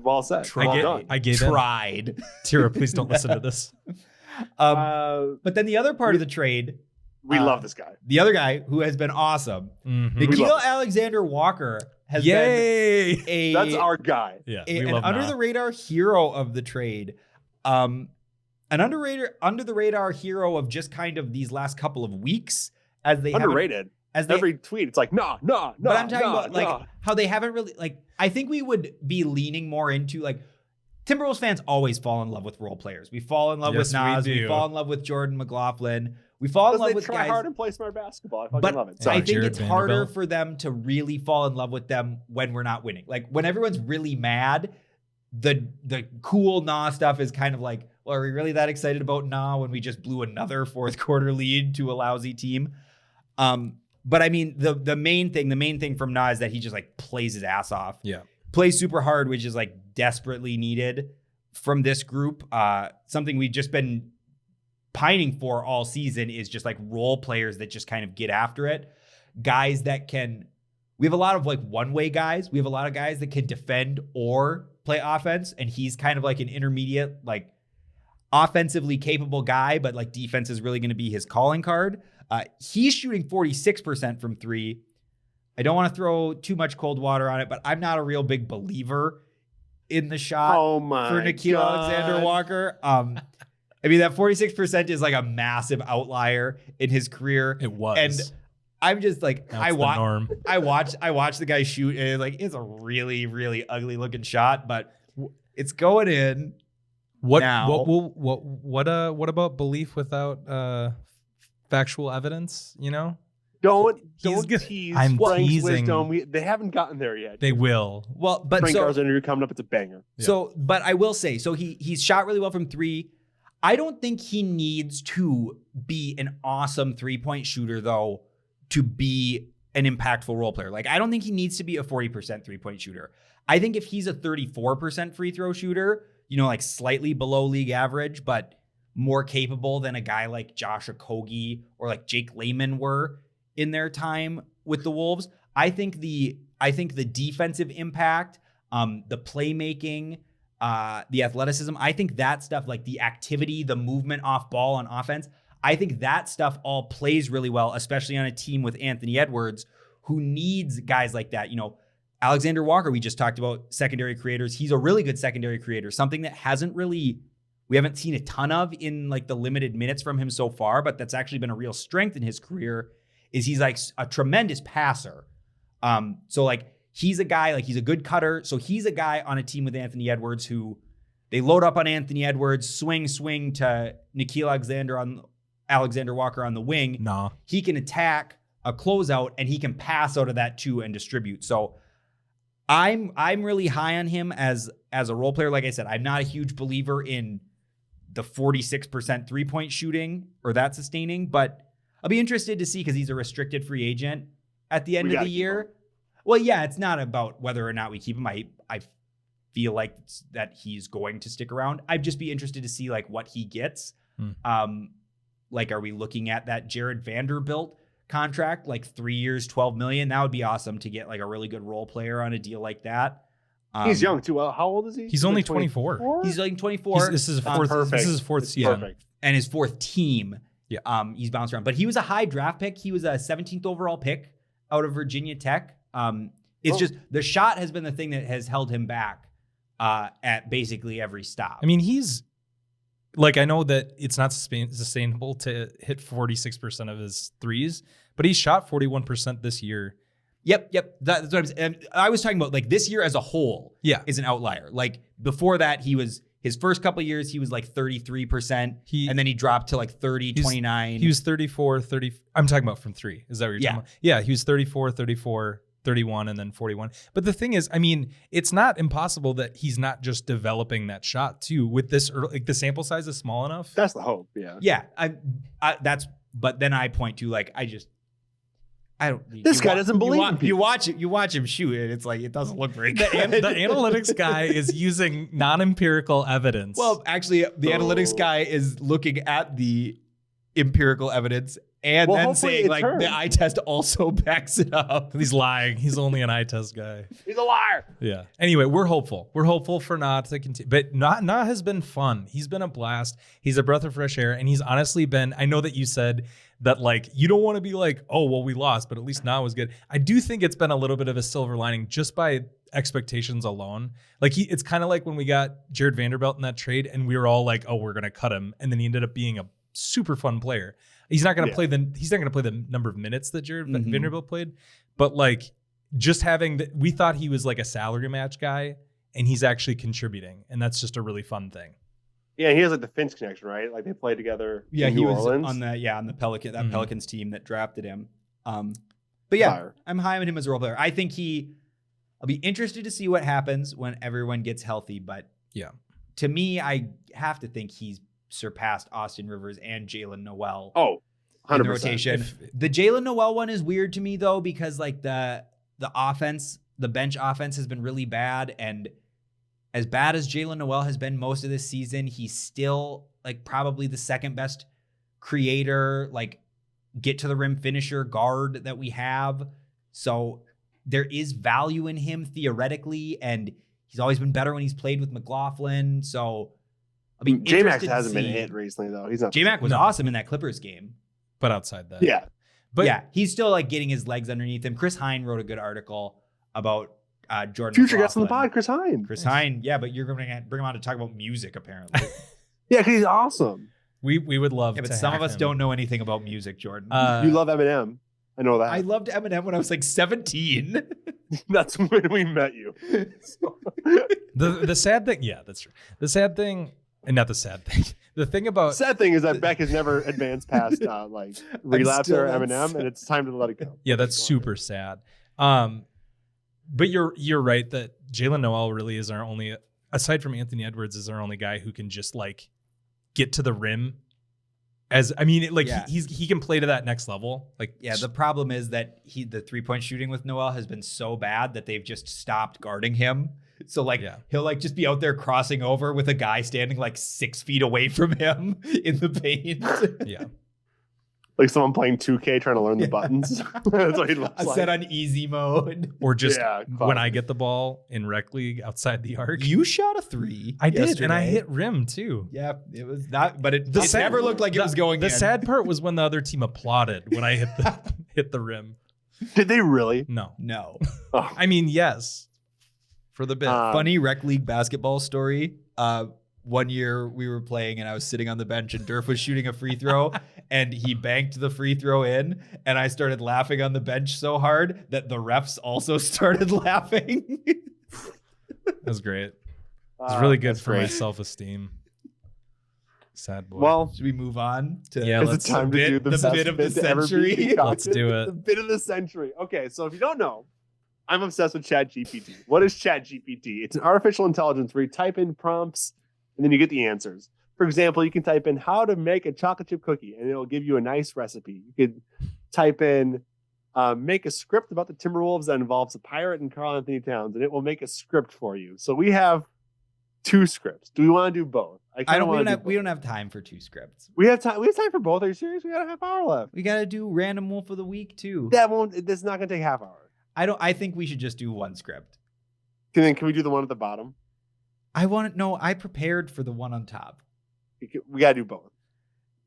Well said. I gave tried. Tira, please don't listen to this. But then the other part of the trade, we love this guy. The other guy who has been awesome, Nickeil Alexander-Walker has been that's our guy. Yeah, an under the radar hero of the trade. An under the radar hero of just kind of these last couple of weeks as they underrated. as they, every tweet, it's like, nah. But I'm talking about like how they haven't really like. I think we would be leaning more into like Timberwolves fans always fall in love with role players. We fall in love with Nas. We fall in love with Jordan McLaughlin. We fall in love with try guys. hard and play smart basketball. I fucking love it. I think Jared it's harder Vanderbilt. for them to really fall in love with them when we're not winning. Like when everyone's really mad, the cool Nah stuff is kind of like, well, are we really that excited about Nah when we just blew another fourth quarter lead to a lousy team? But I mean, the main thing from Nah is that he just like plays his ass off. Yeah. Plays super hard, which is like desperately needed from this group. Something we've just been pining for all season is just like role players that just kind of get after it. Guys that we have a lot of like one-way guys. We have a lot of guys that can defend or play offense. And he's kind of like an intermediate, like offensively capable guy, but like defense is really going to be his calling card. He's shooting 46% from three. I don't want to throw too much cold water on it, but I'm not a real big believer in the shot for Nickeil Alexander-Walker. I mean, that 46% is like a massive outlier in his career. It was. And I'm just like, That's I the norm. watch the guy shoot, and it's a really, really ugly looking shot, but it's going in. What about belief without factual evidence? You know, don't good. tease. I'm Frank's teasing. wisdom. They haven't gotten there yet. They will. Well, but Frank Garza's interview coming up. It's a banger. But I will say, so he's shot really well from three. I don't think he needs to be an awesome 3-point shooter, though, to be an impactful role player. Like, I don't think he needs to be a 40% 3-point shooter. I think if he's a 34% free throw shooter, you know, like slightly below league average, but more capable than a guy like Josh Okogie or like Jake Layman were in their time with the Wolves. I think the defensive impact, the playmaking, the athleticism, I think that stuff, like the activity, the movement off ball on offense, I think that stuff all plays really well, especially on a team with Anthony Edwards, who needs guys like that. You know, Alexander Walker, we just talked about secondary creators. He's a really good secondary creator, something that we haven't seen a ton of in like the limited minutes from him so far, but that's actually been a real strength in his career, is he's like a tremendous passer. So like, he's a guy, like he's a good cutter. So he's a guy on a team with Anthony Edwards who they load up on Anthony Edwards, swing to Nickeil Alexander Walker on the wing. Nah. He can attack a closeout and he can pass out of that too and distribute. So I'm really high on him as a role player. Like I said, I'm not a huge believer in the 46% 3-point shooting or that sustaining, but I'll be interested to see because he's a restricted free agent at the end of the year. Well, yeah, it's not about whether or not we keep him. I feel like that he's going to stick around. I'd just be interested to see like what he gets. Like, are we looking at that Jared Vanderbilt contract, like 3 years, $12 million? That would be awesome to get like a really good role player on a deal like that. He's young too. How old is he? He's only 24. He's like 24. This is his fourth season. Perfect. And his fourth team. Yeah. He's bounced around, but he was a high draft pick. He was a 17th overall pick out of Virginia Tech. It's just the shot has been the thing that has held him back at basically every stop. I mean, he's like, I know that it's not sustainable to hit 46% of his threes, but he shot 41% this year. Yep. That's what I'm saying. I was talking about like this year as a whole is an outlier. Like before that, his first couple of years, he was like 33%. And then he dropped to like 30, 29. He was 34, 30. I'm talking about from three. Is that what you're talking about? Yeah, he was 34, 34, 31, and then 41. But the thing is, I mean, it's not impossible that he's not just developing that shot too with this, like the sample size is small enough. That's the hope. Yeah. Yeah. But then I point to like, I don't. This guy doesn't believe in you watch him shoot, and it's like it doesn't look very good. The analytics guy is using non-empirical evidence. Well, actually, the analytics guy is looking at the empirical evidence and then saying like the eye test also backs it up. He's lying. He's only an eye test guy. He's a liar. Yeah. Anyway, we're hopeful. We're hopeful for Nah to continue. But Nah has been fun. He's been a blast. He's a breath of fresh air. And he's honestly been, I know that you said that like, you don't want to be like, oh, well, we lost, but at least Nah was good. I do think it's been a little bit of a silver lining just by expectations alone. Like it's kind of like when we got Jared Vanderbilt in that trade and we were all like, oh, we're going to cut him. And then he ended up being a super fun player. He's not going to play the number of minutes that Jared Vanderbilt played, but like just having we thought he was like a salary match guy, and he's actually contributing, and that's just a really fun thing. Yeah, he has like the Finch connection, right? Like they played together. Yeah, in he New was Orleans. on the Pelicans team that drafted him. But yeah, Fire. I'm high on him as a role player. I think I'll be interested to see what happens when everyone gets healthy. But yeah, to me, I have to think he's surpassed Austin Rivers and Jalen Noel. Oh, 100%. In the rotation. The Jalen Noel one is weird to me though, because like the offense, the bench offense has been really bad, and as bad as Jalen Noel has been most of this season, he's still like probably the second best creator, like get to the rim finisher guard that we have. So there is value in him theoretically, and he's always been better when he's played with McLaughlin. So I mean, J-Mac hasn't been hit recently though. He's not. J-Mac was awesome in that Clippers game. but outside that, Yeah. But yeah, he's still like getting his legs underneath him. Chris Hine wrote a good article about Jordan. Future guest on the McLaughlin. pod, Chris Hine. Chris Hine, yeah, but you're going to bring him on to talk about music, apparently. Yeah, because he's awesome. we would love. Yeah, but to some have of us him. don't know anything about music, Jordan. You love Eminem. I know that. I loved Eminem when I was like 17. That's when we met you. The sad thing. Yeah, that's true. The sad thing, and not the sad thing. The thing about Sad thing is that Beck has never advanced past like Relapse or Eminem, and it's time to let it go. yeah, that's super sad. But you're right that Jalen Noel really is our only, aside from Anthony Edwards, is our only guy who can just like get to the rim. He can play to that next level. Like Yeah, the problem is that the 3-point shooting with Noel has been so bad that they've just stopped guarding him. So like he'll like just be out there crossing over with a guy standing like 6 feet away from him in the paint. yeah. Like someone playing 2K trying to learn the buttons. That's what he looks I like. set on easy mode. Or just Yeah, when I get the ball in rec league outside the arc. You shot a 3. I did, yesterday. and I hit rim too. Yeah, it was not, but it sad- never looked like it was going The in. sad part was when the other team applauded when I hit the rim. Did they really? No. No. Oh. I mean, yes. For the bit. Funny rec league basketball story. One year we were playing and I was sitting on the bench and Durf was shooting a free throw and he banked the free throw in, and I started laughing on the bench so hard that the refs also started laughing. That was great. It was really good that's for my great. self-esteem. Sad boy. Well, Should we move on to Yeah, is it let's- time to do the the best bit of the to ever be century? concocted? Let's do it. The bit of the century. Okay, so if you don't know, I'm obsessed with ChatGPT. What is ChatGPT? It's an artificial intelligence where you type in prompts and then you get the answers. For example, you can type in how to make a chocolate chip cookie and it'll give you a nice recipe. You could type in make a script about the Timberwolves that involves a pirate and Karl Anthony Towns, and it will make a script for you. So we have 2 scripts. Do we want to do both? We don't have time for 2 scripts. We have time. We have time for both. Are you serious? We got a half hour left. We got to do random wolf of the week too. This is not going to take a half hour. I think we should just do 1 script. Can we do the one at the bottom? I prepared for the one on top. We got to do both.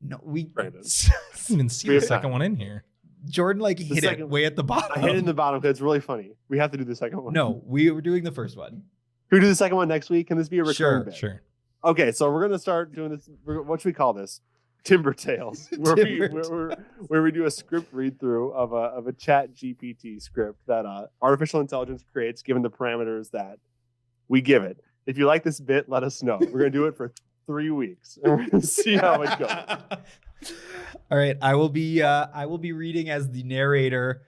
No, Brandon. I didn't even see We the have second time. one in here. Jordan hit it second- way at the bottom. I hit it in the bottom because it's really funny. We have to do the second one. No, we were doing the first one. Can we do the second one next week? Can this be a recurring Sure, bit? Sure. Okay, so we're gonna start doing this. What should we call this? Timber Tales, where we do a script read through of a Chat GPT script that artificial intelligence creates, given the parameters that we give it. If you like this bit, let us know. We're gonna do it for 3 weeks, and we're gonna see how it goes. All right, I will be reading as the narrator.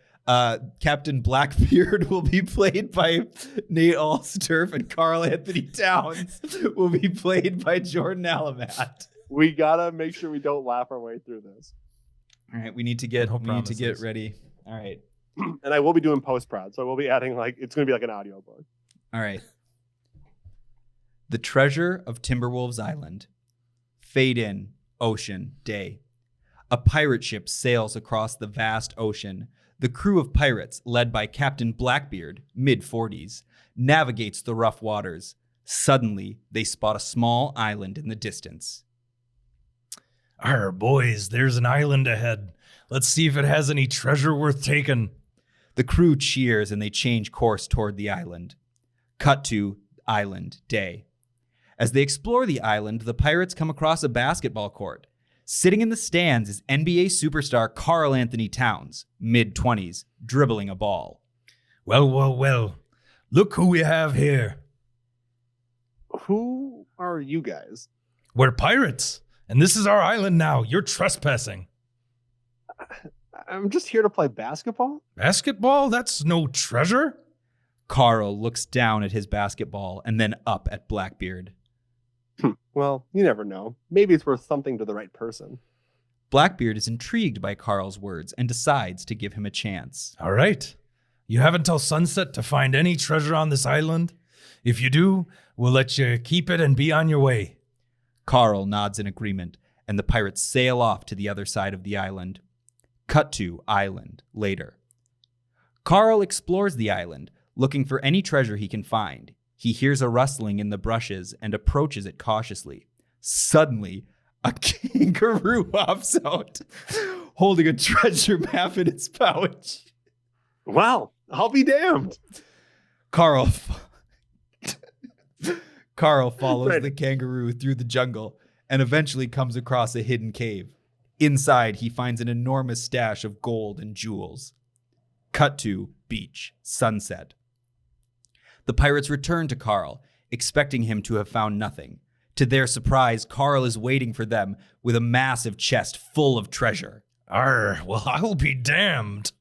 Captain Blackbeard will be played by Nate Alsturf, and Karl Anthony Towns will be played by Jordan Alamat. We gotta make sure we don't laugh our way through this. All right, we need to get No get promises. ready. All right. And I will be doing post-prod, so I will be adding it's gonna be like an audio book. All right. The treasure of Timberwolves Island. Fade in, ocean, day. A pirate ship sails across the vast ocean. The crew of pirates, led by Captain Blackbeard, mid-40s, navigates the rough waters. Suddenly, they spot a small island in the distance. Arr, boys, there's an island ahead. Let's see if it has any treasure worth taking. The crew cheers and they change course toward the island. Cut to island, day. As they explore the island, the pirates come across a basketball court. Sitting in the stands is NBA superstar Karl Anthony Towns, mid-20s, dribbling a ball. Well. Look who we have here. Who are you guys? We're pirates, and this is our island now. You're trespassing. I'm just here to play basketball. Basketball? That's no treasure. Karl looks down at his basketball and then up at Blackbeard. Well, you never know. Maybe it's worth something to the right person. Blackbeard is intrigued by Karl's words and decides to give him a chance. All right. You have until sunset to find any treasure on this island. If you do, we'll let you keep it and be on your way. Karl nods in agreement, and the pirates sail off to the other side of the island. Cut to island later. Karl explores the island, looking for any treasure he can find. He hears a rustling in the brushes and approaches it cautiously. Suddenly, a kangaroo hops out, holding a treasure map in its pouch. Wow, I'll be damned. Karl follows the kangaroo through the jungle and eventually comes across a hidden cave. Inside, he finds an enormous stash of gold and jewels. Cut to beach, sunset. The pirates return to Karl, expecting him to have found nothing. To their surprise, Karl is waiting for them with a massive chest full of treasure. Arr, well, I'll be damned.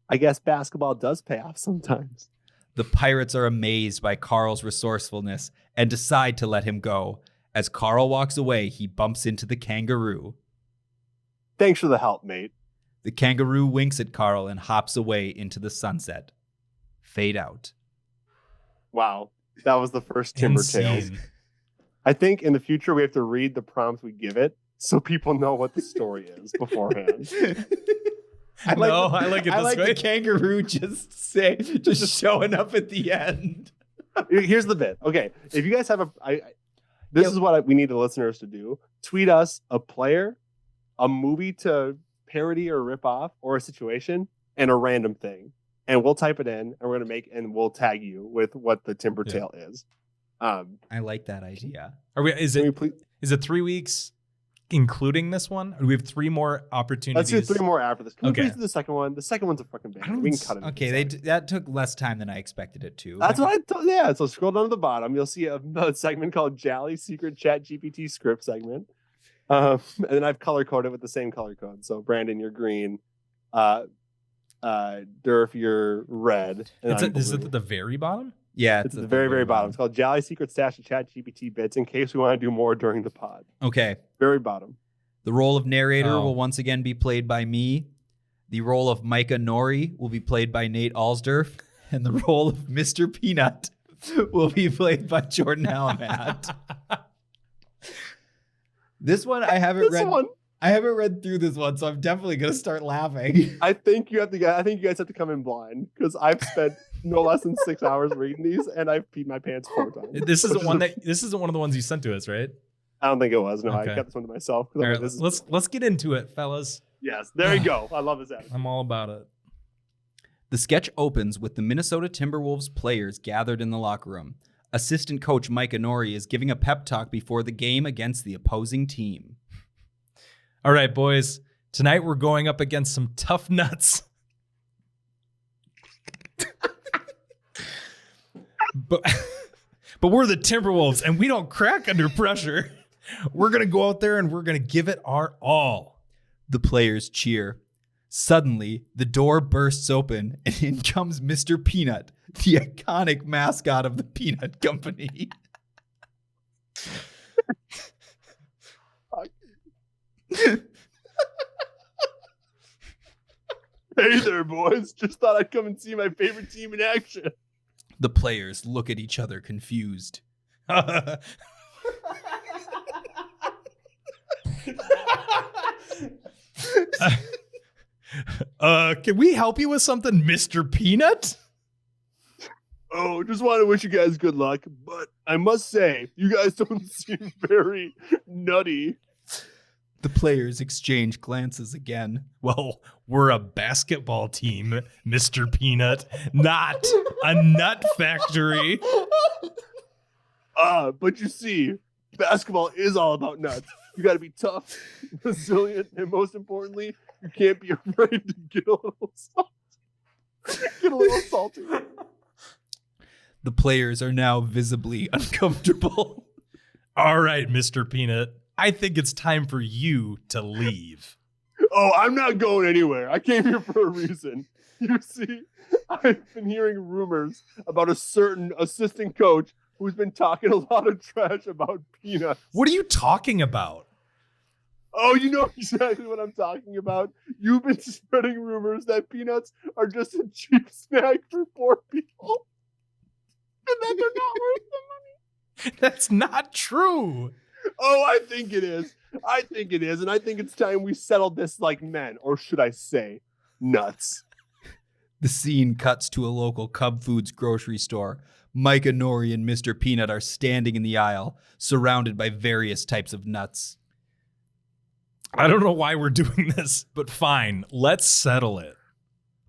I guess basketball does pay off sometimes. The pirates are amazed by Karl's resourcefulness and decide to let him go. As Karl walks away, he bumps into the kangaroo. Thanks for the help, mate. The kangaroo winks at Karl and hops away into the sunset. Fade out. Wow, that was the first Timber Tales. Insane. I think in the future we have to read the prompts we give it so people know what the story is beforehand. I like it I this like way. the kangaroo just showing up at the end. Here's the bit. Okay, if you guys have this is what we need the listeners to do. Tweet us a player, a movie to parody or rip off, or a situation, and a random thing. And we'll type it in, and we're gonna we'll tag you with what the Timber Tale is. I like that idea. Is it 3 weeks including this one? Or do we have 3 more opportunities? Let's do 3 more after this. Can Okay. we please do the second one? The second one's a fucking banger. We can cut it. Okay, that took less time than I expected it to. That's what I thought. Yeah, so scroll down to the bottom. You'll see a segment called Jolly Secret Chat GPT script segment. And then I've color coded with the same color code. So Brandon, you're green. Durf, you're red. And Is it at the very bottom? Yeah, it's at the very, very bottom. It's called Jolly Secret Stash of Chat GPT bits in case we want to do more during the pod. Okay. Very bottom. The role of narrator Oh. will once again be played by me. The role of Micah Nori will be played by Nate Alsdorf. And the role of Mr. Peanut will be played by Jordan Alamat. This one I haven't read. I haven't read through this one, so I'm definitely gonna start laughing. I think you guys have to come in blind because I've spent no less than 6 hours reading these, and I've peed my pants 4 times. This isn't one of the ones you sent to us, right? I don't think it was. No, Okay. I kept this one to myself. All right, let's get into it, fellas. Yes, there you go. I love this attitude. I'm all about it. The sketch opens with the Minnesota Timberwolves players gathered in the locker room. Assistant coach Mike Nori is giving a pep talk before the game against the opposing team. All right, boys. Tonight we're going up against some tough nuts. but we're the Timberwolves, and we don't crack under pressure. We're going to go out there, and we're going to give it our all. The players cheer. Suddenly, the door bursts open, and in comes Mr. Peanut, the iconic mascot of the Peanut Company. Hey there, boys. Just thought I'd come and see my favorite team in action. The players look at each other confused. Can we help you with something, Mr. Peanut? Oh, just want to wish you guys good luck, but I must say, you guys don't seem very nutty. The players exchange glances again. Well, we're a basketball team, Mr. Peanut, not a nut factory. But you see, basketball is all about nuts. You got to be tough, resilient, and most importantly, you can't be afraid to get a little salty. The players are now visibly uncomfortable. All right, Mr. Peanut. I think it's time for you to leave. Oh, I'm not going anywhere. I came here for a reason. You see, I've been hearing rumors about a certain assistant coach who's been talking a lot of trash about Peanuts. What are you talking about? Oh, you know exactly what I'm talking about. You've been spreading rumors that Peanuts are just a cheap snack for poor people. And that they're not worth the money. That's not true. Oh, I think it is. I think it is. And I think it's time we settled this like men. Or should I say, nuts. The scene cuts to a local Cub Foods grocery store. Micah Nori and Mr. Peanut are standing in the aisle, surrounded by various types of nuts. I don't know why we're doing this, but fine. Let's settle it.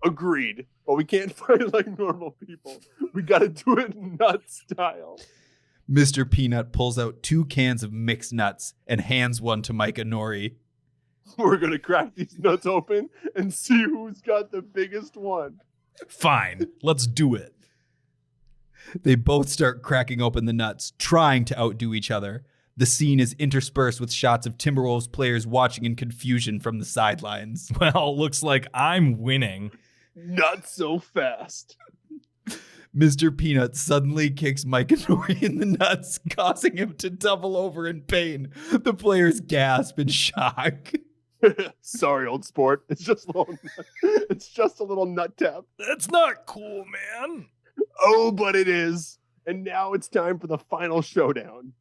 Agreed. But we can't fight like normal people. We got to do it nut style. Mr. Peanut pulls out 2 cans of mixed nuts and hands one to Micah Nori. We're going to crack these nuts open and see who's got the biggest one. Fine. Let's do it. They both start cracking open the nuts, trying to outdo each other. The scene is interspersed with shots of Timberwolves players watching in confusion from the sidelines. Well, looks like I'm winning. Not so fast. Mr. Peanut suddenly kicks Micah Nori in the nuts, causing him to double over in pain. The players gasp in shock. Sorry, old sport. It's just a little nut tap. That's not cool, man. Oh, but it is. And now it's time for the final showdown.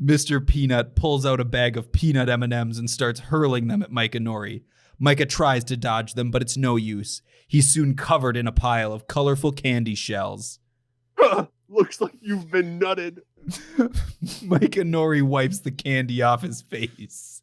Mr. Peanut pulls out a bag of peanut M&Ms and starts hurling them at Micah Nori. Micah tries to dodge them, but it's no use. He's soon covered in a pile of colorful candy shells. Looks like you've been nutted. Micah Nori wipes the candy off his face.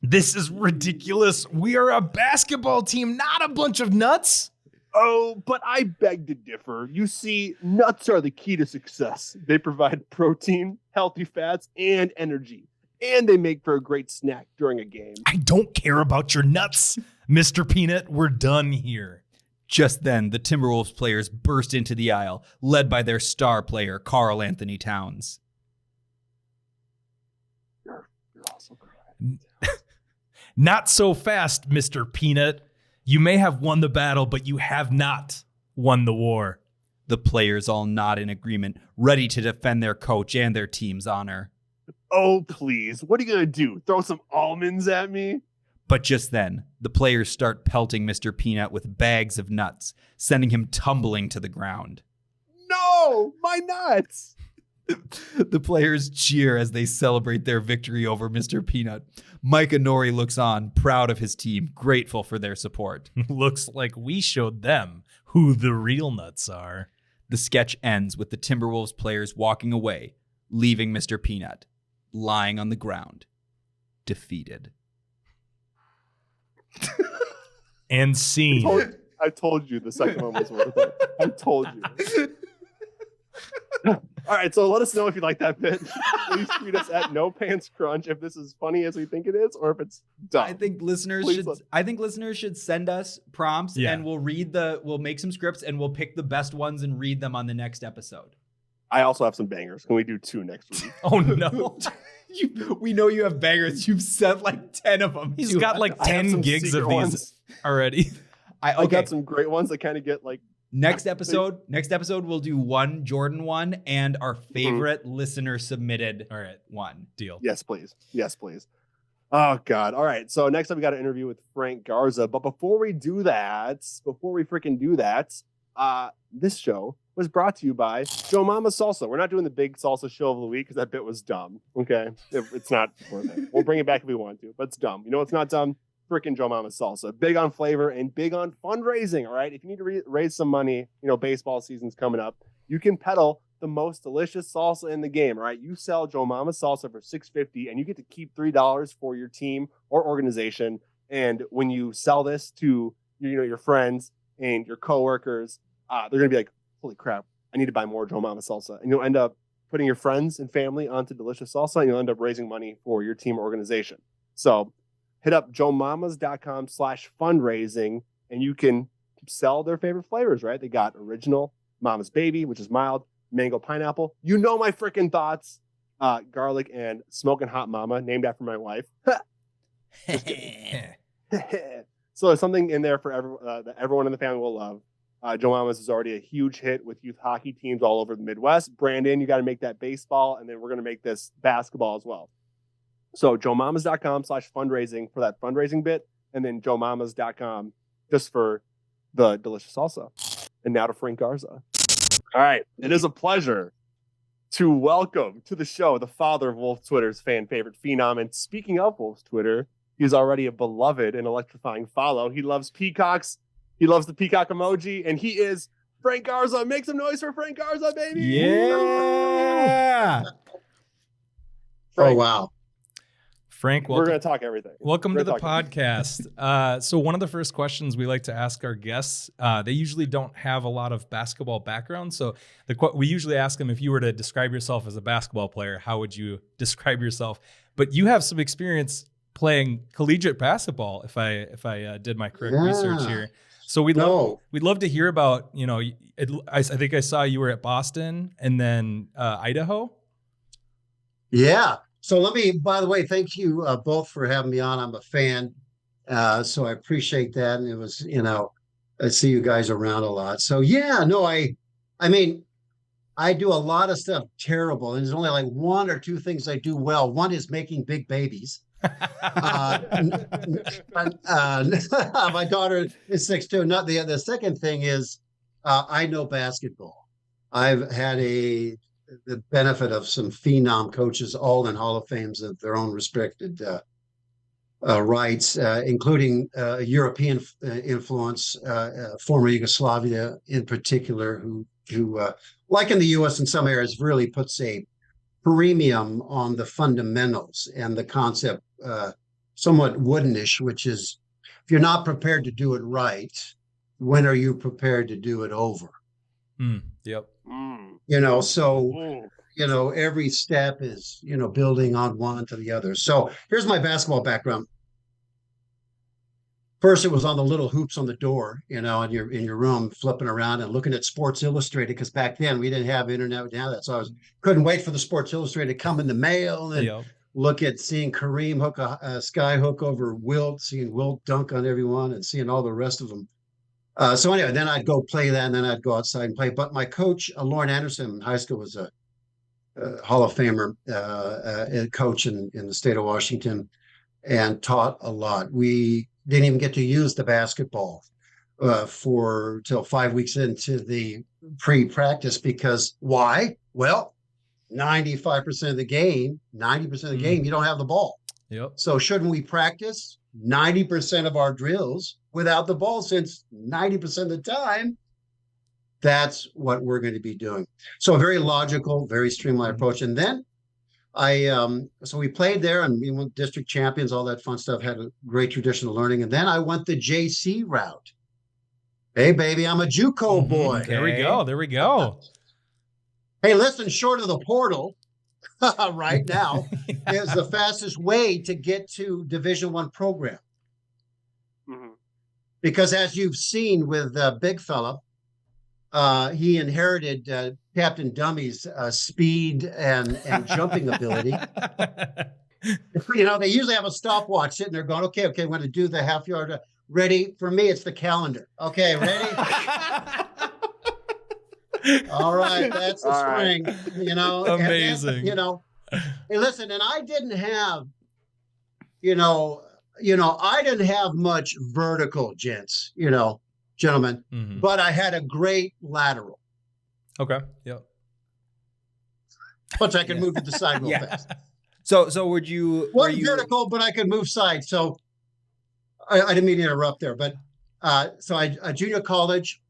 This is ridiculous. We are a basketball team, not a bunch of nuts. Oh, but I beg to differ. You see, nuts are the key to success. They provide protein, healthy fats, and energy. And they make for a great snack during a game. I don't care about your nuts, Mr. Peanut. We're done here. Just then, the Timberwolves players burst into the aisle, led by their star player, Karl Anthony Towns. You're also correct. Not so fast, Mr. Peanut. You may have won the battle, but you have not won the war. The players all nod in agreement, ready to defend their coach and their team's honor. Oh, please. What are you going to do? Throw some almonds at me? But just then, the players start pelting Mr. Peanut with bags of nuts, sending him tumbling to the ground. No, my nuts. The players cheer as they celebrate their victory over Mr. Peanut. Micah Nori looks on, proud of his team, grateful for their support. Looks like we showed them who the real nuts are. The sketch ends with the Timberwolves players walking away, leaving Mr. Peanut lying on the ground, defeated. And scene. I told you the second one was worth it. I told you. All right, so let us know if you like that bit. Please tweet us at NoPantsCrunch if this is funny as we think it is, or if it's dumb. I think listeners should send us prompts, and we'll make some scripts, and we'll pick the best ones and read them on the next episode. I also have some bangers. Can we do 2 next week? Oh no. We know you have bangers. You've sent like 10 of them. He's got like 10 gigs of these already. I got some great ones that kind of get like. Next episode, we'll do one Jordan one and our favorite listener submitted one. Deal. Yes, please. Yes, please. Oh, God. All right. So next up, we got an interview with Frank Garza. But before we freaking do that, this show was brought to you by Joe Mama Salsa. We're not doing the big salsa show of the week because that bit was dumb. Okay. It's not worth it. We'll bring it back if we want to, but it's dumb. You know what's not dumb? Freaking Joe Mama Salsa. Big on flavor and big on fundraising. All right. If you need to raise some money, baseball season's coming up, you can peddle the most delicious salsa in the game. All right. You sell Joe Mama Salsa for $6.50 and you get to keep $3 for your team or organization. And when you sell this to your friends and your coworkers, they're going to be like, holy crap, I need to buy more Joe Mama Salsa. And you'll end up putting your friends and family onto delicious salsa, and you'll end up raising money for your team or organization. So hit up joemamas.com/fundraising, and you can sell their favorite flavors, right? They got original Mama's Baby, which is mild, mango pineapple. You know my freaking thoughts. Garlic and smoking hot mama, named after my wife. Just kidding. So there's something in there for that everyone in the family will love. Joe Mama's is already a huge hit with youth hockey teams all over the Midwest. Brandon, you got to make that baseball, and then we're going to make this basketball as well. So joemamas.com/fundraising for that fundraising bit, and then joemamas.com just for the delicious salsa. And now to Frank Garza. All right. It is a pleasure to welcome to the show the father of Wolf Twitter's fan favorite phenom. And speaking of Wolf's Twitter, he's already a beloved and electrifying follow. He loves peacocks. He loves the peacock emoji. And he is Frank Garza. Make some noise for Frank Garza, baby. Yeah. Frank, Oh, wow. Frank, we're going to talk everything. Welcome We're to the gonna talk podcast. So one of the first questions we like to ask our guests, they usually don't have a lot of basketball background. So we usually ask them, if you were to describe yourself as a basketball player, how would you describe yourself? But you have some experience playing collegiate basketball, if I did my correct research here. So we'd love to hear about, I think I saw you were at Boston and then Idaho. Yeah. So by the way, thank you both for having me on. I'm a fan. So I appreciate that. And it was, I see you guys around a lot. So yeah, no, I mean, I do a lot of stuff terrible. And there's only like one or two things I do well. One is making big babies. My daughter is 6'2". Not the second thing is I know basketball. I've had the benefit of some phenom coaches, all in Hall of Fames of their own respected rights, including European influence, former Yugoslavia in particular, who like in the U.S. in some areas, really puts a premium on the fundamentals and the concept, somewhat woodenish, which is, if you're not prepared to do it right, when are you prepared to do it over? Yep. So, every step is, building on one to the other. So here's my basketball background. First, it was on the little hoops on the door, in your room, flipping around and looking at Sports Illustrated, because back then we didn't have internet, we didn't have that. So I couldn't wait for the Sports Illustrated to come in the mail and look at seeing Kareem hook a sky hook over Wilt, seeing Wilt dunk on everyone, and seeing all the rest of them. So anyway, then I'd go play that, and then I'd go outside and play. But my coach, Lauren Anderson, in high school, was a Hall of Famer coach in the state of Washington, and taught a lot. We didn't even get to use the basketball till 5 weeks into the pre-practice, because why? Well, 90% of the game, you don't have the ball. Yep. So shouldn't we practice 90% of our drills without the ball, since 90% of the time, that's what we're going to be doing. So a very logical, very streamlined approach. And then so we played there, and we went district champions, all that fun stuff, had a great traditional learning. And then I went the JC route. Hey, baby, I'm a JUCO boy. There we go. Hey, listen, short of the portal right now is the fastest way to get to Division I program. Mm-hmm. Because as you've seen with Big Fella, he inherited Captain Dummy's speed and jumping ability. They usually have a stopwatch sitting there going, okay, I'm going to do the half yard. Ready? For me, it's the calendar. Okay, ready? All right, that's the spring. Amazing. And then, hey, listen, and I didn't have, I didn't have much vertical, gentlemen, but I had a great lateral. Okay. Yep. Which I could move to the side real fast. So would you? Wasn't vertical, but I could move side. So I didn't mean to interrupt there, but so I junior college,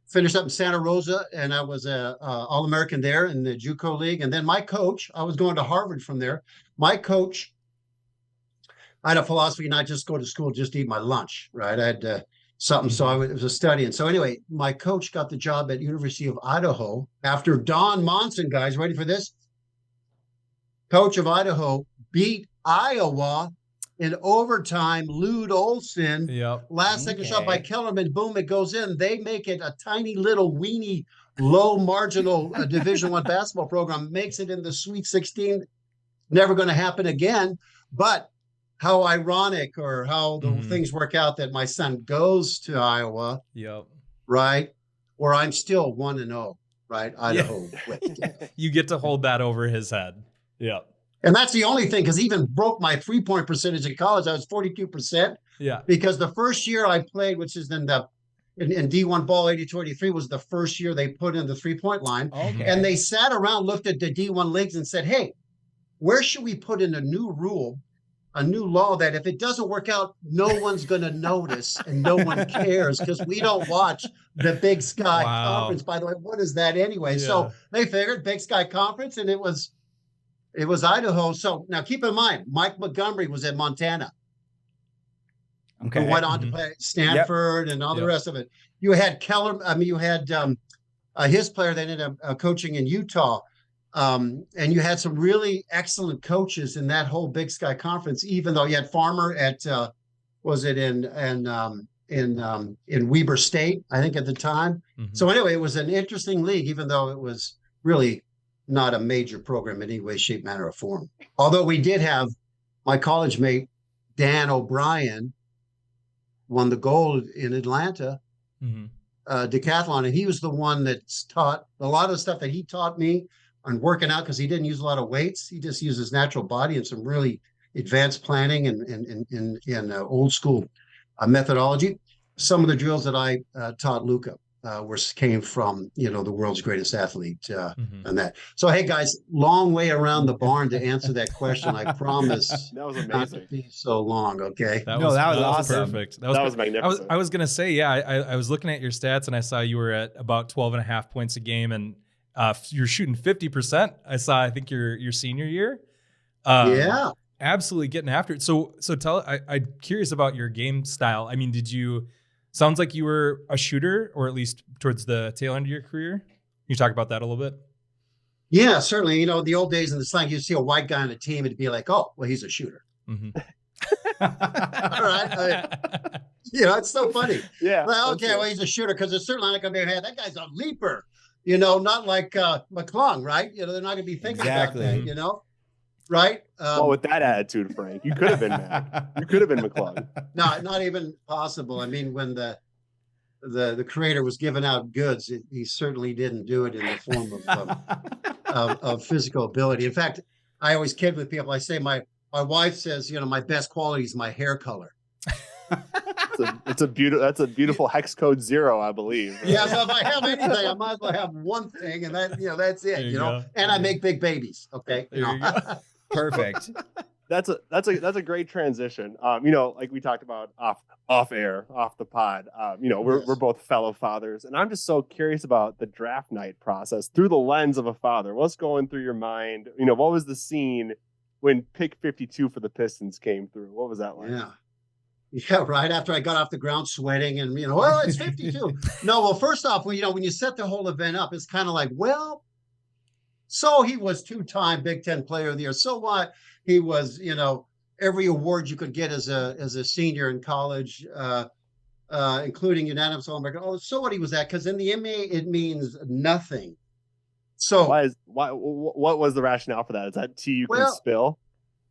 finished up in Santa Rosa, and I was a All-American there in the JUCO league. And then my coach, I was going to Harvard from there. My coach, I had a philosophy, not just go to school, just eat my lunch, right? I had something. So I was studying. So anyway, my coach got the job at University of Idaho after Don Monson, guys, ready for this? Coach of Idaho beat Iowa in overtime. Lude Olson, last second shot by Kellerman. Boom, it goes in. They make it a tiny little weenie, low marginal Division I basketball program, makes it in the Sweet 16. Never going to happen again. But how ironic, or how the things work out that my son goes to Iowa, right? Where I'm still 1-0, right? Idaho. You get to hold that over his head. Yeah. And that's the only thing, because even broke my 3-point percentage in college. I was 42%. Yeah. Because the first year I played, which is in D1 ball, 82-83 was the first year they put in the 3-point line. Okay. And they sat around, looked at the D1 leagues and said, hey, where should we put in a new rule, a new law that if it doesn't work out, no one's going to notice and no one cares, because we don't watch the Big Sky Conference. By the way, what is that anyway? Yeah. So they figured Big Sky Conference, and it was Idaho. So now keep in mind, Mike Montgomery was at Montana. Okay. Who went on to play Stanford and all the rest of it. You had his player that ended up coaching in Utah. And you had some really excellent coaches in that whole Big Sky Conference, even though you had Farmer at in Weber State, I think, at the time. So anyway, it was an interesting league, even though it was really not a major program in any way, shape, manner, or form. Although we did have my college mate, Dan O'Brien, won the gold in Atlanta, decathlon. And he was the one that taught a lot of the stuff that he taught me on working out, because he didn't use a lot of weights. He just used his natural body and some really advanced planning and old school methodology. Some of the drills that I taught Luca came from, the world's greatest athlete and that. So, hey, guys, long way around the barn to answer that question. I promise that was amazing. Not to be so long, okay? That was awesome. Perfect. That was magnificent. I was going to say, I was looking at your stats, and I saw you were at about 12.5 points a game, and you're shooting 50%. I think your senior year. Yeah. Absolutely getting after it. So I'm curious about your game style. I mean, sounds like you were a shooter, or at least towards the tail end of your career. Can you talk about that a little bit? Yeah, certainly. The old days in the slang, you'd see a white guy on a team, it'd be like, oh, well, he's a shooter. All right. It's so funny. Yeah. Well, okay, well, he's a shooter, because it's certainly not going to be, hey, that guy's a leaper. Not like McClung, right? They're not going to be thinking about that, right? Well, with that attitude, Frank, you could have been mad. You could have been McClung. No, not even possible. I mean, when the creator was giving out goods, he certainly didn't do it in the form of physical ability. In fact, I always kid with people. I say my wife says, my best quality is my hair color. That's a beautiful hex code 0, I believe. Right? Yeah, so if I have anything, I might as well have one thing, and that's it. And I make big babies. Okay, Perfect. That's a great transition. Like we talked about off air, off the pod. We're both fellow fathers, and I'm just so curious about the draft night process through the lens of a father. What's going through your mind? What was the scene when pick 52 for the Pistons came through? What was that like? Yeah, right after I got off the ground sweating and, well, it's 52. No, well, first off, when you set the whole event up, it's kind of like, well, so he was 2-time Big Ten Player of the Year. So what? He was, every award you could get as a senior in college, including unanimous All-American. Oh, so what he was at? Because in the NBA, it means nothing. So what was the rationale for that? Is that tea you can spill?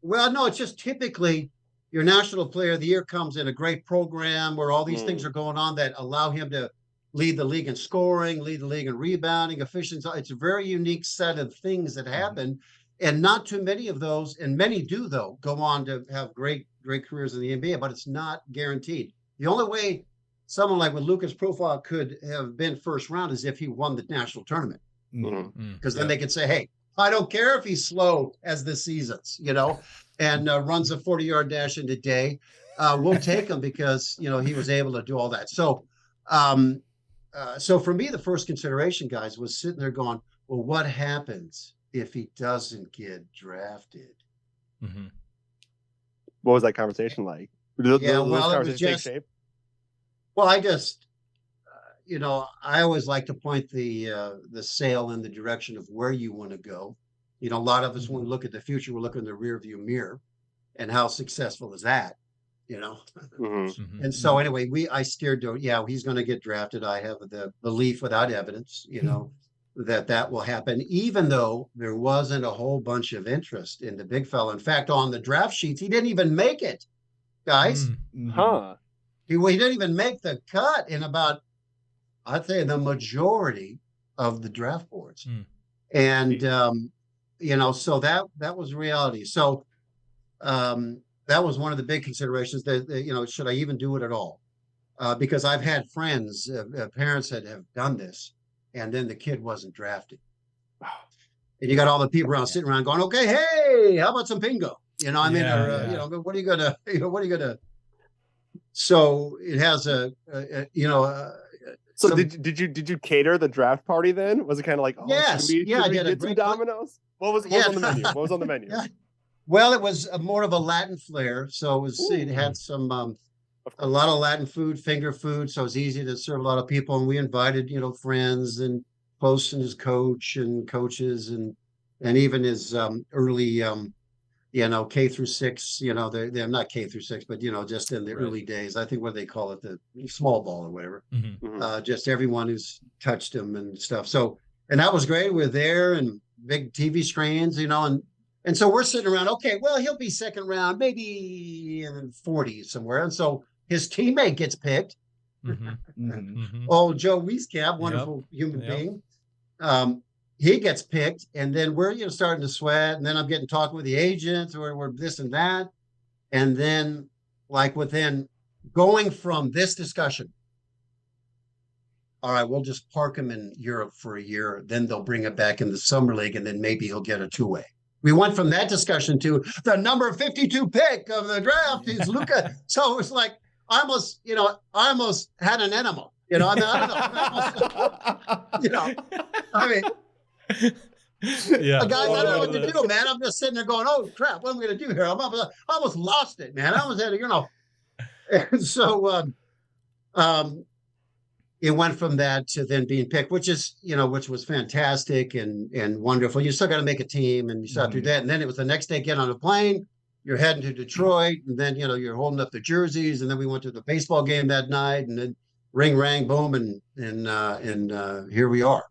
Well, no, it's just typically your National Player of the Year comes in a great program where all these things are going on that allow him to lead the league in scoring, lead the league in rebounding, efficiency. It's a very unique set of things that happen. And not too many of those, and many do, though, go on to have great careers in the NBA, but it's not guaranteed. The only way someone like with Luka's profile could have been first round is if he won the national tournament. Because then they could say, hey, I don't care if he's slow as the seasons, and runs a 40-yard dash in a day. We'll take him because, he was able to do all that. So, so for me, the first consideration, guys, was sitting there going, well, what happens if he doesn't get drafted? What was that conversation like? It was just, Well, I just, I always like to point the sail in the direction of where you want to go. A lot of us, when we look at the future, we're looking in the rear view mirror, and how successful is that? Mhm. And so anyway, I steered to, he's going to get drafted. I have the belief without evidence, that will happen, even though there wasn't a whole bunch of interest in the big fella. In fact, on the draft sheets, he didn't even make it, guys. Huh. He didn't even make the cut in about, I'd say, the majority of the draft boards. And, so that was reality. So that was one of the big considerations that, should I even do it at all? Because I've had friends, parents that have done this, and then the kid wasn't drafted. And you got all the people around sitting around going, okay, hey, how about some bingo? What are you gonna, what are you gonna? So it has So did you cater the draft party then? Was it kind of like, yes, should we get some dominoes? What was on the menu? What was on the menu? Yeah. Well, it was more of a Latin flair, so it had some a lot of Latin food, finger food, so it was easy to serve a lot of people. And we invited, friends and close and his coach and coaches and even his early K through 6, they're not K through 6, but just in the early days, I think what they call it, the small ball or whatever. Just everyone who's touched him and stuff. So, and that was great. We're there and big TV screens, and so we're sitting around, okay, well, he'll be second round, maybe in 40 somewhere. And so his teammate gets picked. Oh, Joe Wieskamp, wonderful human being. He gets picked, and then we're starting to sweat, and then I'm getting talking with the agents, or we're this and that. And then within going from this discussion, all right, we'll just park him in Europe for a year, then they'll bring it back in the summer league, and then maybe he'll get a two-way. We went from that discussion to the number 52 pick of the draft is Luka. So it was like, I almost had an enema. I mean, guys, I don't know what to do, man. I'm just sitting there going, oh crap, what am I going to do here? I almost lost it, man. I almost had and so it went from that to then being picked, which was fantastic and wonderful. You still got to make a team, and you still have to do that. And then it was the next day, get on a plane, you're heading to Detroit, and then, you're holding up the jerseys. And then we went to the baseball game that night, and then ring, rang, boom. And here we are.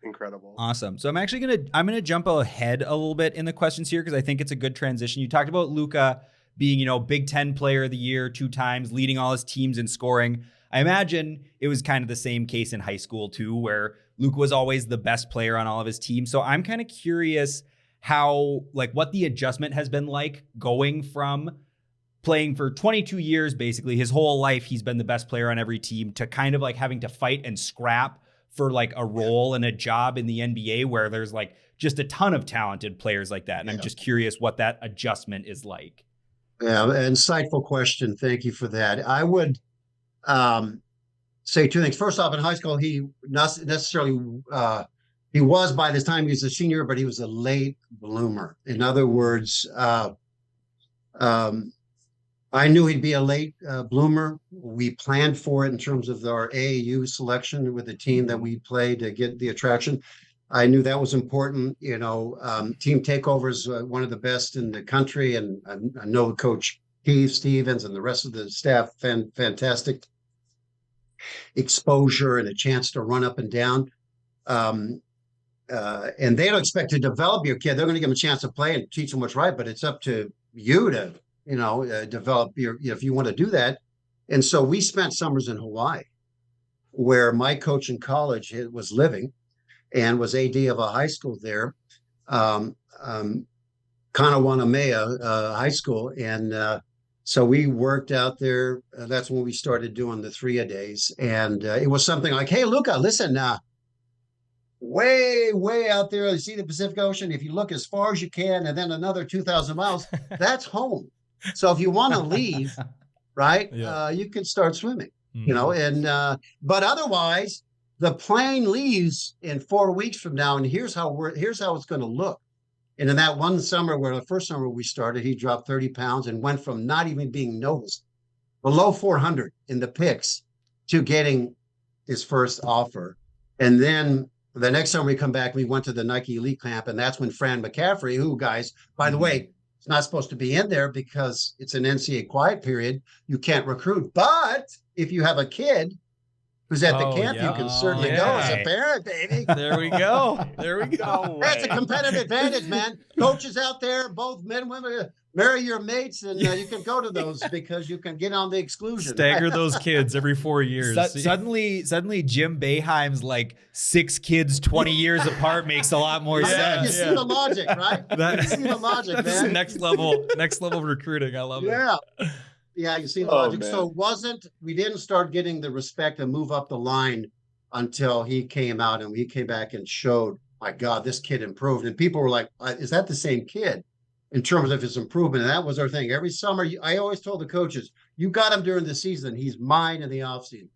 Incredible. Awesome. So I'm actually going to jump ahead a little bit in the questions here, because I think it's a good transition. You talked about Luka being, Big Ten player of the year 2 times, leading all his teams in scoring. I imagine it was kind of the same case in high school too, where Luke was always the best player on all of his teams. So I'm kind of curious how, what the adjustment has been like going from playing for 22 years, basically his whole life, he's been the best player on every team, to kind of having to fight and scrap for a role and a job in the NBA where there's just a ton of talented players like that. And I'm just curious what that adjustment is like. Yeah, insightful question. Thank you for that. I would say 2 things. First off, in high school, he not necessarily he was, by this time he was a senior, but he was a late bloomer. In other words, I knew he'd be a late bloomer. We planned for it in terms of our AAU selection with the team that we played to get the attraction. I knew that was important. Team takeover is one of the best in the country, and I know Coach Keith Stevens and the rest of the staff, fantastic exposure and a chance to run up and down. And they don't expect to develop your kid. They're going to give them a chance to play and teach them what's right, but it's up to you to, develop if you want to do that. And so we spent summers in Hawaii, where my coach in college was living and was AD of a high school there, Kanewanamea High School. And so we worked out there. That's when we started doing the 3-a-days. And it was something like, hey, Luka, listen, way out there, you see the Pacific Ocean. If you look as far as you can, and then another 2,000 miles, that's home. So if you want to leave, right, you can start swimming, but otherwise the plane leaves in 4 weeks from now. And here's how it's going to look. And in that one summer, where the first summer we started, he dropped 30 pounds and went from not even being noticed below 400 in the picks to getting his first offer. And then the next summer we come back, we went to the Nike Elite Camp, and that's when Fran McCaffrey, who, guys, by the way, it's not supposed to be in there because it's an NCAA quiet period. You can't recruit. But if you have a kid who's at the camp, you can certainly go as a parent, baby. There we go. There we go. That's a competitive advantage, man. Coaches out there, both men and women, marry your mates, and you can go to those because you can get on the exclusion. Stagger those kids every 4 years. Suddenly, Jim Boeheim's like 6 kids 20 years apart makes a lot more sense. You see the logic, right? You see the logic, man. This is next level recruiting. I love it. Yeah, you see the logic. Man. So we didn't start getting the respect and move up the line until he came out and we came back and showed, my God, this kid improved. And people were like, is that the same kid? In terms of his improvement. And that was our thing. Every summer, I always told the coaches, you got him during the season. He's mine in the offseason.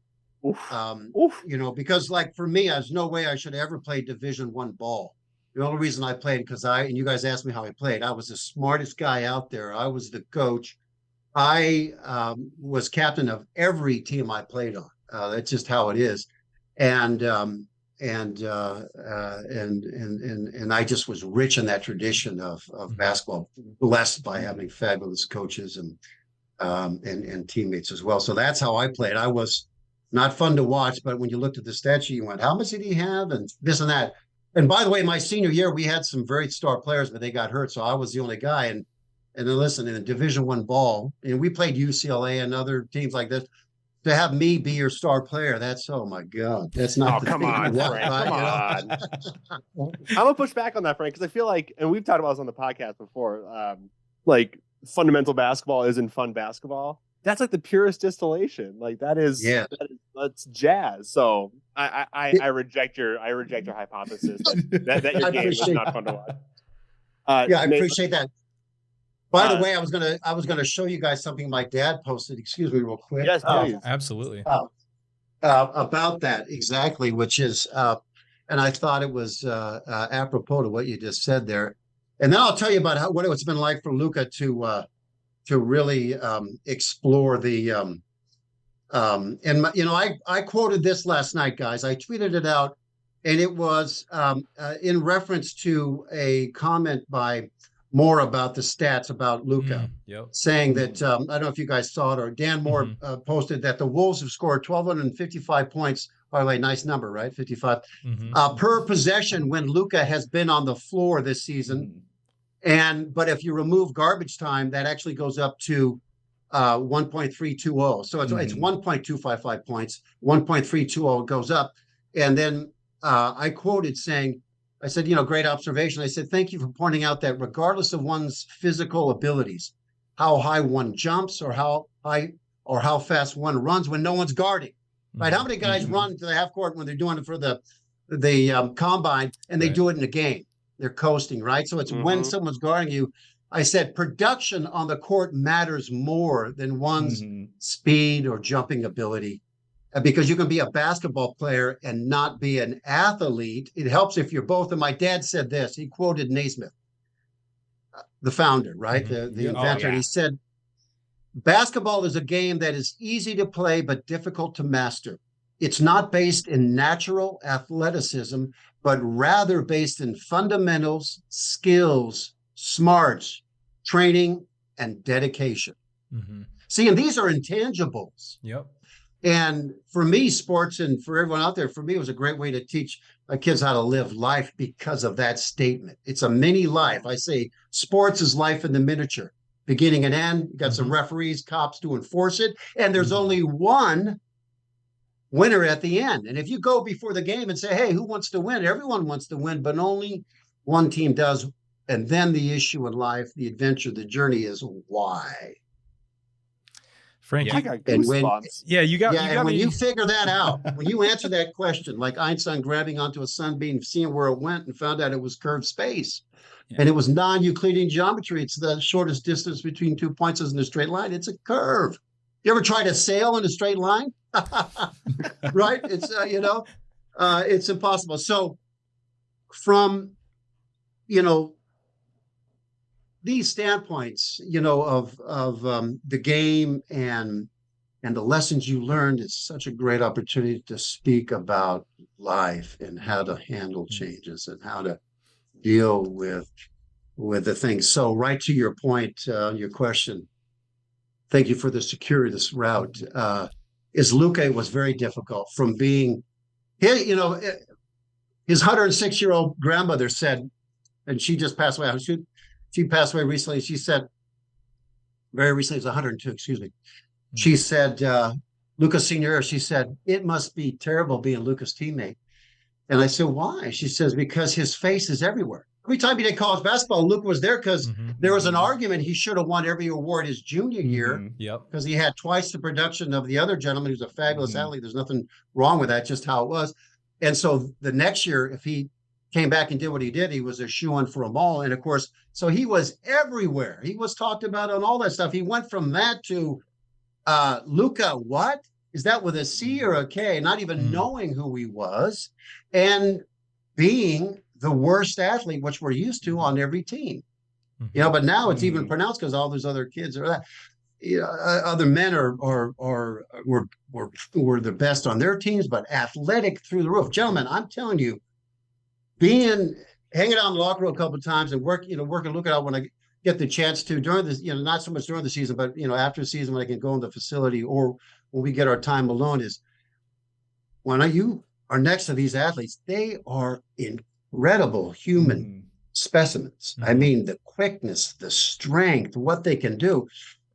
Because like for me, there's no way I should ever play Division I ball. The only reason I played, and you guys asked me how I played, I was the smartest guy out there. I was the coach. I was captain of every team I played on. That's just how it is. And I just was rich in that tradition of basketball, blessed by having fabulous coaches and teammates as well. So that's how I played. I was not fun to watch, but when you looked at the stat sheet, you went, how much did he have? And this and that. And by the way, my senior year, we had some very star players, but they got hurt. So I was the only guy. And then listen, in the Division I ball, and we played UCLA and other teams like this. To have me be your star player, oh my God, that's not. Oh, come on, Frank. Come on. I'm gonna push back on that, Frank, because I feel like, and we've talked about this on the podcast before, like fundamental basketball isn't fun basketball. That's like the purest distillation. Like that's jazz. So I reject your hypothesis that your game is not fun to watch. I appreciate that. By the way, I was gonna show you guys something my dad posted. Excuse me, real quick. Yes, please. Absolutely. About that exactly, which is, and I thought it was apropos to what you just said there. And then I'll tell you about what it's been like for Luka to really explore the. I quoted this last night, guys. I tweeted it out, and it was in reference to a comment by Moore about the stats about Luka, saying that I don't know if you guys saw it, or Dan Moore posted that the Wolves have scored 1,255 points. By the way, nice number, right? 55 per possession when Luka has been on the floor this season. But if you remove garbage time, that actually goes up to 1.320. So it's 1.255 points. 1.320 goes up, and then I quoted saying, I said, great observation. I said, thank you for pointing out that regardless of one's physical abilities, how high one jumps or how high or how fast one runs when no one's guarding, right? How many guys run to the half court when they're doing it for the combine and they do it in a game? They're coasting, right? So it's when someone's guarding you. I said, production on the court matters more than one's speed or jumping ability. Because you can be a basketball player and not be an athlete. It helps if you're both. And my dad said this. He quoted Naismith, the founder, right? The inventor. He said, basketball is a game that is easy to play but difficult to master. It's not based in natural athleticism, but rather based in fundamentals, skills, smarts, training, and dedication. See, and these are intangibles. And for me, sports, and for everyone out there, for me, it was a great way to teach kids how to live life because of that statement. It's a mini life. I say sports is life in the miniature, beginning and end. You got some referees, cops to enforce it. And there's only one winner at the end. And if you go before the game and say, hey, who wants to win? Everyone wants to win, but only one team does. And then the issue in life, the adventure, the journey is why. Frank, I got goosebumps. When you figure that out, when you answer that question, like Einstein grabbing onto a sunbeam, seeing where it went, and found out it was curved space, and it was non-Euclidean geometry. It's the shortest distance between 2 points in a straight line. It's a curve. You ever try to sail in a straight line? Right? It's it's impossible. So, from these standpoints, of the game and and the lessons you learned is such a great opportunity to speak about life and how to handle changes and how to deal with the things. So right to your point, your question, thank you for the security, this route, is Luka was very difficult from being, his 106-year-old grandmother said, and she just passed away. She passed away recently. She said, very recently, it was 102, excuse me. She said, Luka Senior, she said, it must be terrible being Luka's teammate. And I said, why? She says, because his face is everywhere. Every time he did college basketball, Luka was there because there was an argument he should have won every award his junior year because he had twice the production of the other gentleman who's a fabulous athlete. There's nothing wrong with that, just how it was. And so the next year, if he came back and did what he did, he was a shoo-in for them all. And of course, so he was everywhere. He was talked about on all that stuff. He went from that to Luka, what? Is that with a C or a K? Not even knowing who he was and being the worst athlete, which we're used to on every team. But now it's even pronounced because all those other kids are that. Other men were the best on their teams, but athletic through the roof. Gentlemen, I'm telling you, hanging out in the locker room a couple of times and working, look out when I get the chance to during this, not so much during the season, but after the season when I can go in the facility or when we get our time alone, is when you are next to these athletes, they are incredible human specimens. I mean, the quickness, the strength, what they can do.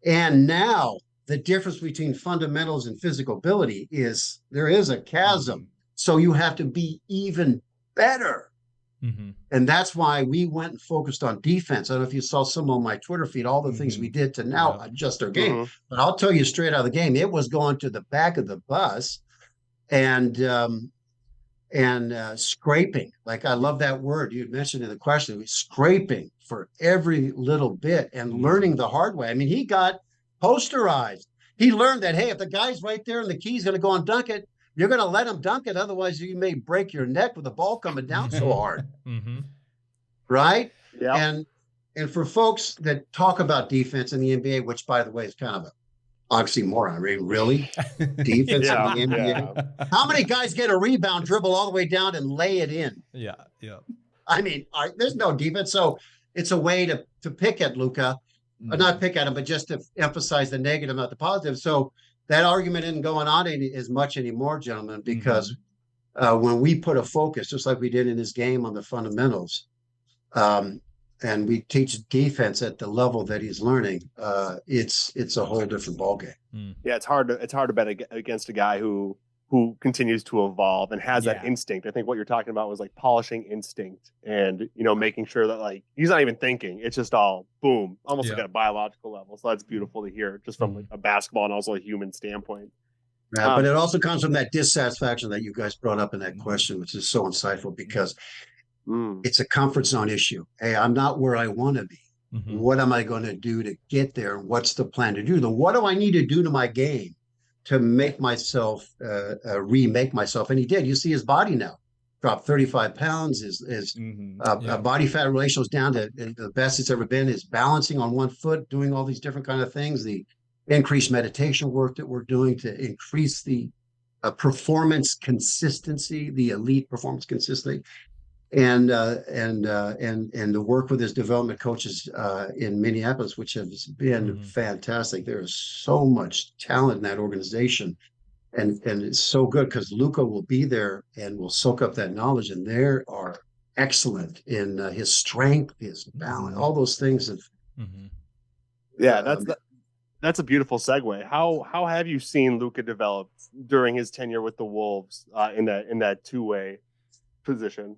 And now the difference between fundamentals and physical ability is there is a chasm. So you have to be even better. And that's why we went and focused on defense. I don't know if you saw some on my Twitter feed, all the things we did to now adjust our game. But I'll tell you straight out of the game, it was going to the back of the bus and scraping. Like, I love that word you had mentioned in the question, scraping for every little bit and learning the hard way. I mean, he got posterized. He learned that, hey, if the guy's right there and the key's going to go and dunk it, you're going to let him dunk it. Otherwise, you may break your neck with the ball coming down so hard. Right? Yeah. And for folks that talk about defense in the NBA, which, by the way, is kind of an oxymoron. I mean, really? Defense in the NBA? How many guys get a rebound, dribble all the way down, and lay it in? Yeah. I mean, there's no defense. So it's a way to pick at Luka. Not pick at him, but just to emphasize the negative, not the positive. So that argument isn't going on as much anymore, gentlemen, because when we put a focus, just like we did in this game, on the fundamentals, and we teach defense at the level that he's learning, it's a whole different ballgame. Yeah, it's hard to bet against a guy who continues to evolve and has that instinct. I think what you're talking about was like polishing instinct and, making sure that like he's not even thinking. It's just all boom, almost like at a biological level. So that's beautiful to hear just from like a basketball and also a human standpoint. Yeah, but it also comes from that dissatisfaction that you guys brought up in that question, which is so insightful because it's a comfort zone issue. Hey, I'm not where I want to be. What am I going to do to get there? What's the plan to do? What do I need to do to my game to make myself, remake myself? And he did. You see his body now dropped 35 pounds. His body fat ratio is down to the best it's ever been. His balancing on one foot, doing all these different kind of things. The increased meditation work that we're doing to increase the performance consistency, the elite performance consistency. And the work with his development coaches in Minneapolis, which has been fantastic. There is so much talent in that organization, and it's so good because Luka will be there and will soak up that knowledge. And they are excellent in his strength, his balance, all those things. That's a beautiful segue. How have you seen Luka develop during his tenure with the Wolves in that two-way position?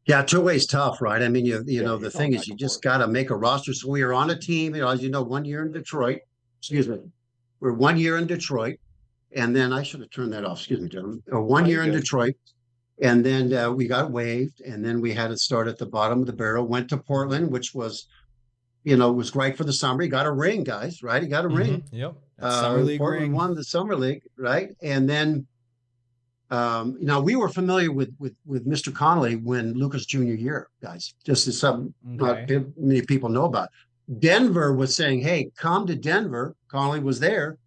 Yeah, two-way is tough, right? I mean, the thing is, you just got to make a roster. So we are on a team, as you know, 1 year in Detroit. Excuse me. We're 1 year in Detroit. And then I should have turned that off. Excuse me, gentlemen. 1 year in Detroit. And then we got waived. And then we had to start at the bottom of the barrel. Went to Portland, which was, was great for the summer. He got a ring, guys, right? He got a ring. Yep. Summer League Portland ring. won the Summer League, right? And then we were familiar with Mr. Conley when Luka's junior year, guys, just as something not many people know about. Denver was saying, hey, come to Denver. Conley was there.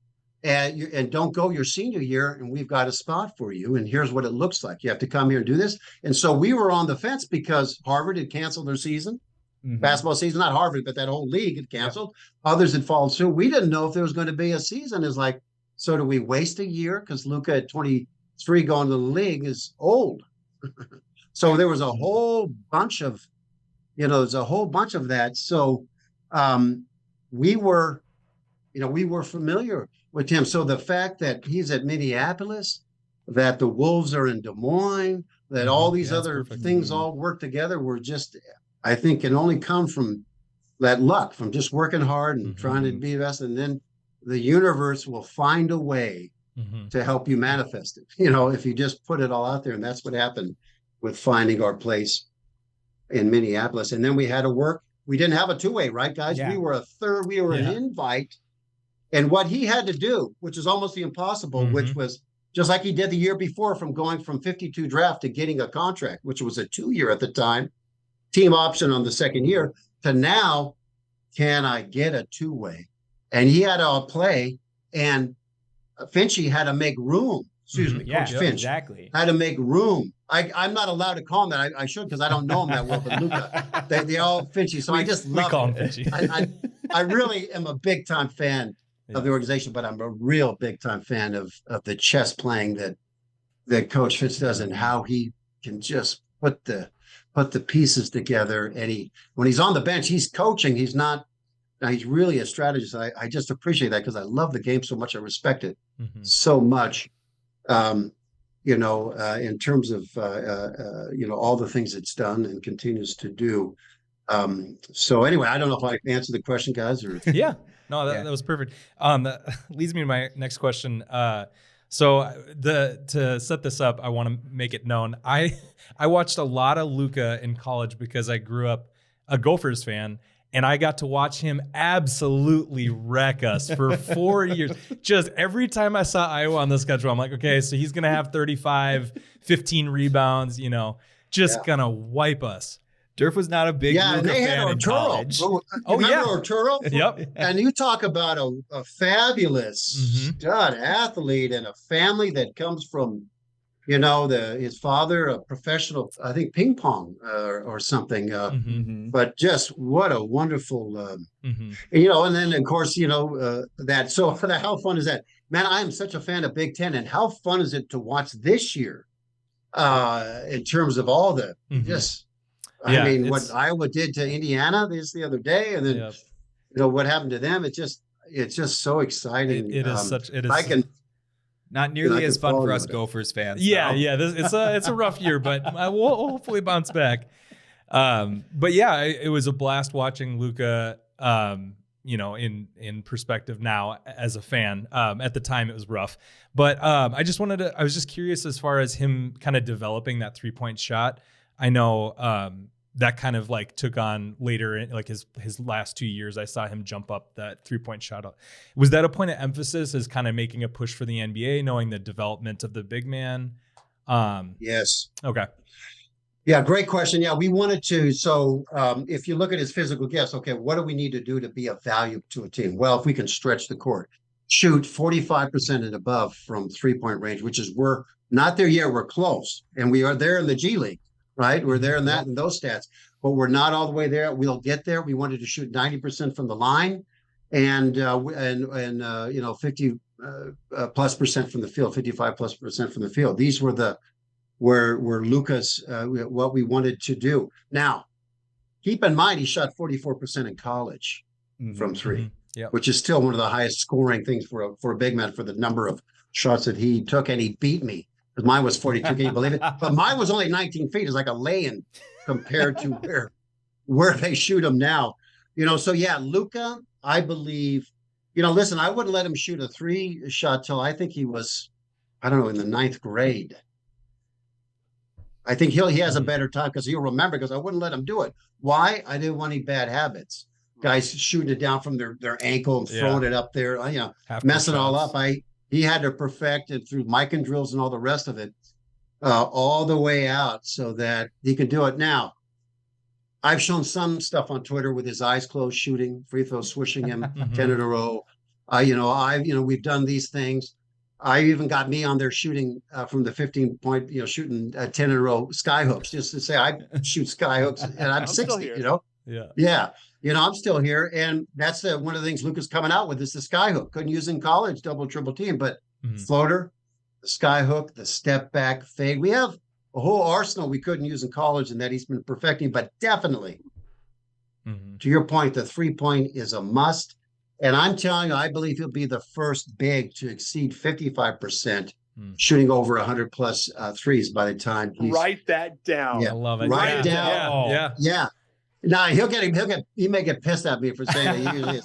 and don't go your senior year, and we've got a spot for you, and here's what it looks like. You have to come here and do this. And so we were on the fence because Harvard had canceled their season, basketball season, not Harvard, but that whole league had canceled. Others had followed suit. We didn't know if there was going to be a season. It's like, so do we waste a year? Because Luka at 23 going to the league is old. So there was a whole bunch of, there's a whole bunch of that. So we were familiar with him. So the fact that he's at Minneapolis, that the Wolves are in Des Moines, that all these other things all work together were just, I think, can only come from that luck, from just working hard and trying to be the best. And then the universe will find a way to help you manifest it, if you just put it all out there. And that's what happened with finding our place in Minneapolis. And then we had to work. We didn't have a two-way, right, guys? Yeah. We were an invite. And what he had to do, which is almost the impossible, which was just like he did the year before, from going from 52 draft to getting a contract, which was a 2-year at the time, team option on the second year, to now, can I get a two-way? And he had to play, and Finchy had to make room. Excuse me, Coach Finch. Exactly. Had to make room. I'm not allowed to call him that. I should, because I don't know him that well, but Luka, they all Finchy. So I just love call him Finchy. I really am a big-time fan of the organization, but I'm a real big-time fan of the chess playing that Coach Finch does, and how he can just put the pieces together. And when he's on the bench, he's coaching. He's really a strategist. I just appreciate that, because I love the game so much. I respect it so much. In terms of all the things it's done and continues to do. So anyway, I don't know if I answered the question, guys, or yeah. No, that was perfect. That leads me to my next question. To set this up, I want to make it known. I watched a lot of Luka in college because I grew up a Gophers fan, and I got to watch him absolutely wreck us for 4 years. Just every time I saw Iowa on the schedule, I'm like, okay, so he's going to have 35, 15 rebounds, gonna wipe us. Durf was not a big Luka fan in college. Remember Arturo? Yep. And you talk about a fabulous stud athlete, and a family that comes from, his father, a professional, I think, ping pong or something. But just what a wonderful, and then of course, that. So how fun is that? Man, I am such a fan of Big Ten, and how fun is it to watch this year in terms of all the just. I mean, what Iowa did to Indiana the other day, and then what happened to them. It's just so exciting. It is. I can. Not nearly as fun for us Gophers fans. Yeah, it's a rough year, but we'll hopefully bounce back. But yeah, it was a blast watching Luka. In perspective now as a fan. At the time, it was rough, but I was just curious as far as him kind of developing that 3-point shot. I know that kind of like took on later in like his last 2 years. I saw him jump up that 3-point shot. Was that a point of emphasis as kind of making a push for the NBA, knowing the development of the big man? Yes. Okay. Yeah, great question. Yeah, we wanted to. So if you look at his physical gifts, okay, what do we need to do to be of value to a team? Well, if we can stretch the court, shoot 45% and above from 3-point range, which is we're not there yet. We're close, and we are there in the G League. Right, we're there in those stats, but we're not all the way there. We'll get there. We wanted to shoot 90% from the line, and 50 plus percent from the field, 55 plus percent from the field. These were were Luka's what we wanted to do. Now, keep in mind he shot 44% in college from three, which is still one of the highest scoring things for a big man for the number of shots that he took, and he beat me. Mine was 42. Can you believe it? But mine was only 19 feet. It's like a lay-in compared to where they shoot him now. So yeah, Luka, I believe, listen, I wouldn't let him shoot a 3-shot till I think he was, I don't know, in the 9th grade. I think he has a better time because he'll remember, because I wouldn't let him do it. Why? I didn't want any bad habits. Guys shooting it down from their ankle and throwing it up there, messing it all up. He had to perfect it through mic and drills and all the rest of it, all the way out so that he could do it. Now, I've shown some stuff on Twitter with his eyes closed shooting, free throws, swishing him 10 in a row. We've done these things. I even got me on there shooting from the 15-point, shooting 10 in a row sky hooks, just to say I shoot sky hooks, and I'm 60. Yeah. I'm still here, and that's one of the things Luka's coming out with is the sky hook. Couldn't use in college, double, triple team, but floater, the sky hook, the step back fade. We have a whole arsenal we couldn't use in college, and that he's been perfecting. But definitely, to your point, the 3-point is a must. And I'm telling you, I believe he'll be the first big to exceed 55% shooting over 100 plus threes by the time he's. Write that down. Yeah, I love it. Write it down. Yeah. Now he may get pissed at me for saying that. He usually is.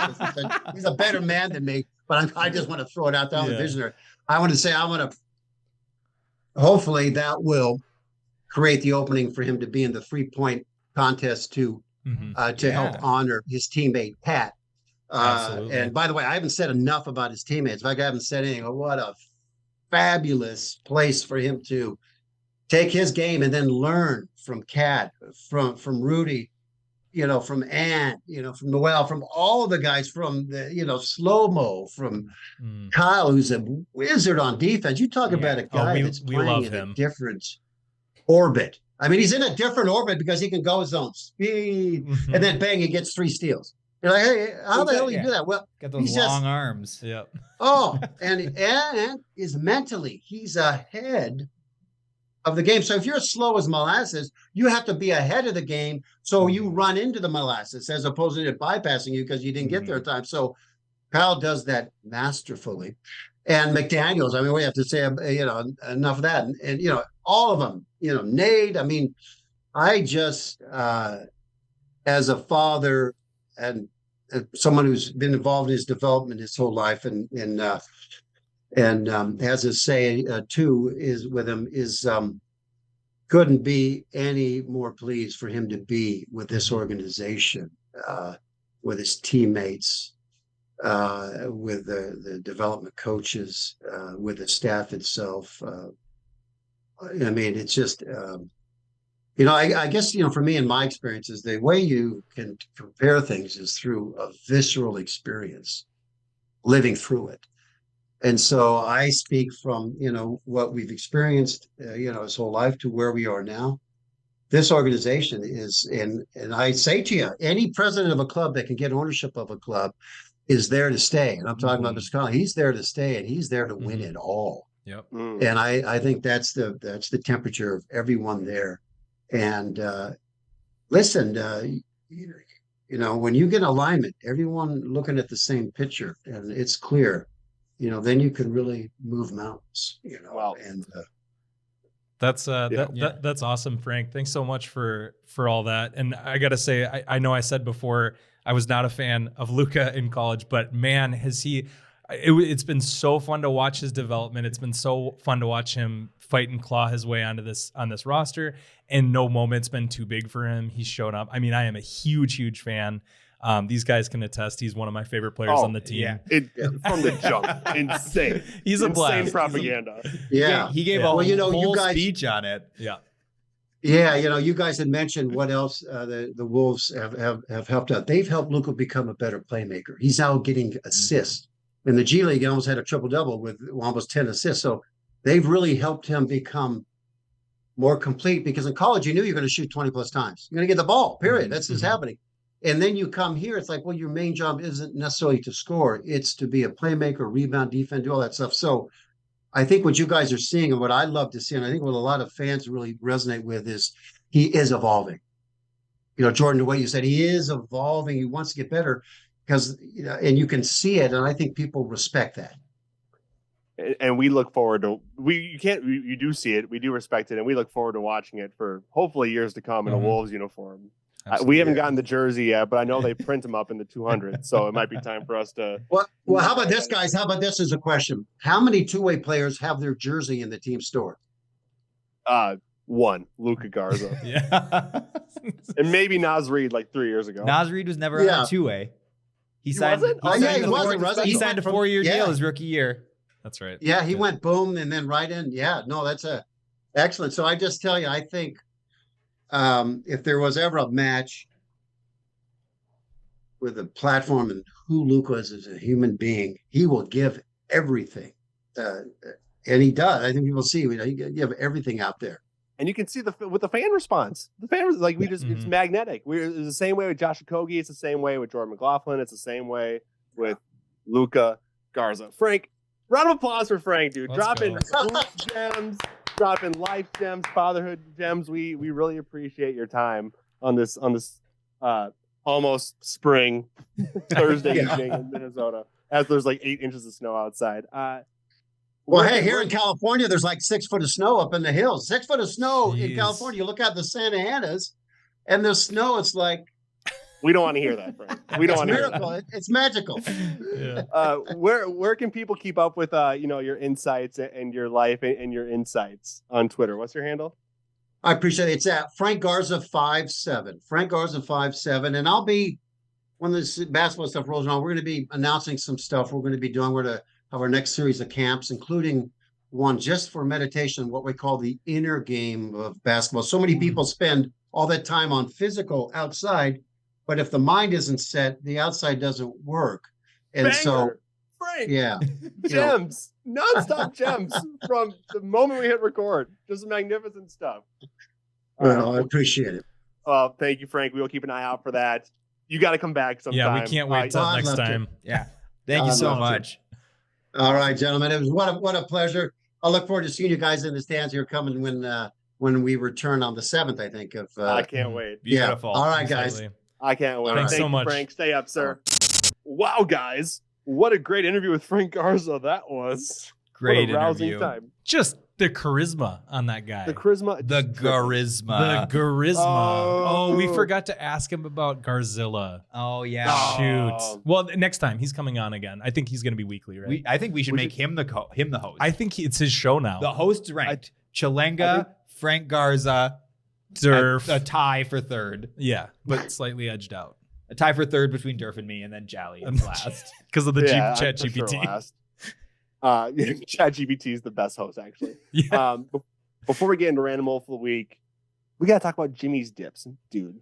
He's a better man than me, but I just want to throw it out there. I'm a visionary. I want to say hopefully that will create the opening for him to be in the 3-point contest to help honor his teammate Pat. And by the way, I haven't said enough about his teammates. In fact, I haven't said anything. What a fabulous place for him to take his game and then learn from Cat, from Rudy, from Ant, from Noel, from all the guys, from the, Slow-Mo, from Kyle, who's a wizard on defense. You talk about a guy that's playing in a different orbit. I mean, he's in a different orbit because he can go his own speed, and then bang, he gets 3 steals. You're like, hey, how the hell do you do that? Well, got those long arms. Yep. Oh, and is mentally, he's ahead of the game. So if you're as slow as molasses, you have to be ahead of the game. So you run into the molasses as opposed to it bypassing you because you didn't get there in time. So Kyle does that masterfully. And McDaniels, I mean, we have to say, enough of that. And all of them, Nate, I mean, I just, as a father and someone who's been involved in his development his whole life and has a say too is with him is couldn't be any more pleased for him to be with this organization, with his teammates, with the development coaches, with the staff itself. I mean, it's just I guess, for me and my experiences, the way you can compare things is through a visceral experience, living through it. And so I speak from, what we've experienced, his whole life to where we are now. This organization is, and I say to you, any president of a club that can get ownership of a club is there to stay. And I'm talking about Mr. Conley. He's there to stay, and he's there to win it all. Yep. And I think that's the temperature of everyone there. And listen, when you get alignment, everyone looking at the same picture and it's clear, then you can really move mountains, Wow. And that's that's awesome, Frank. Thanks so much for all that. And I got to say, I know I said before I was not a fan of Luka in college, but man, it's been so fun to watch his development. It's been so fun to watch him fight and claw his way on this roster, and no moment's been too big for him. He's shown up. I mean, I am a huge fan. These guys can attest. He's one of my favorite players on the team. From the jump, insane. He's a blast. Insane propaganda. He gave a whole speech on it. Yeah. Yeah, you guys had mentioned what else the Wolves have helped out. They've helped Luka become a better playmaker. He's now getting assists. In the G League, he almost had a triple-double with almost 10 assists. So they've really helped him become more complete because in college, you knew you're going to shoot 20-plus times. You're going to get the ball, period. That's what's happening. And then you come here, it's like, well, your main job isn't necessarily to score. It's to be a playmaker, rebound, defend, do all that stuff. So I think what you guys are seeing and what I love to see, and I think what a lot of fans really resonate with is he is evolving. Jordan, the way you said, he is evolving. He wants to get better. Because, and you can see it, and I think people respect that. And we look forward to you do see it, we do respect it, and we look forward to watching it for hopefully years to come in a Wolves uniform. We haven't gotten the jersey yet, but I know they print them up in the 200, so it might be time for us to. Well, how about this, guys? How about this as a question? How many two-way players have their jersey in the team store? One, Luka Garza. Yeah. And maybe Naz Reid like 3 years ago. Naz Reid was never on a two-way. He signed a 4-year deal his rookie year. That's right. Yeah, he went boom and then right in. Yeah, no, that's excellent. So I just tell you, I think if there was ever a match with a platform and who Luka is as a human being. He will give everything. And he does. I think people see, he give everything out there. And you can see with the fan response. The fan was like, it's magnetic. It's the same way with Josh Okogie. It's the same way with Jordan McLaughlin. It's the same way with Luka Garza. Frank, round of applause for Frank, dude. Dropping gems, dropping life gems, fatherhood gems. We really appreciate your time on this almost spring Thursday evening in Minnesota, as there's like 8 inches of snow outside. Well, hey, here in California, there's like 6 foot of snow up in the hills. 6 foot of snow in California. You look out the Santa Anas, and the snow, it's like. We don't want to hear that, Frank. We don't want to hear that. It's magical. Yeah. Where can people keep up with your insights and your life and your insights on Twitter? What's your handle? I appreciate it. It's at Frank Garza 57. Frank Garza 57. And I'll be, when this basketball stuff rolls around, we're going to be announcing some stuff we're going to be doing. We're going to have our next series of camps, including one just for meditation, what we call the inner game of basketball. So many people spend all that time on physical outside, but if the mind isn't set, the outside doesn't work. And Banger. Frank, yeah, gems, nonstop gems from the moment we hit record. Just magnificent stuff. Well, I appreciate it. Thank you, Frank. We will keep an eye out for that. You got to come back sometime. Yeah, we can't wait till next time. Yeah, thank you so much. All right, gentlemen. It was what a pleasure. I look forward to seeing you guys in the stands here coming when we return on the 7th, I think. I can't wait. Beautiful. Yeah. All right, guys. I can't wait. Thanks Thank so you, much, Frank. Stay up, sir. Wow, guys. What a great interview with Frank Garza that was. Great what a rousing interview. Time. Just the charisma on that guy. The charisma. The charisma. The charisma. Oh. Oh, we forgot to ask him about Garzilla. Oh, yeah. Oh. Shoot. Well, next time he's coming on again. I think he's going to be weekly, right? I think we should make him the host. I think it's his show now. The host's ranked. Chalenga, Frank Garza, Durf. a tie for third. Yeah, but slightly edged out. A tie for third between Durf and me, and then Jally in last. Because of the chat I'm for GPT. sure last. ChatGPT is the best host, actually. Yeah. Before we get into Random Wolf of the Week, we got to talk about Jimmy's dips. Dude,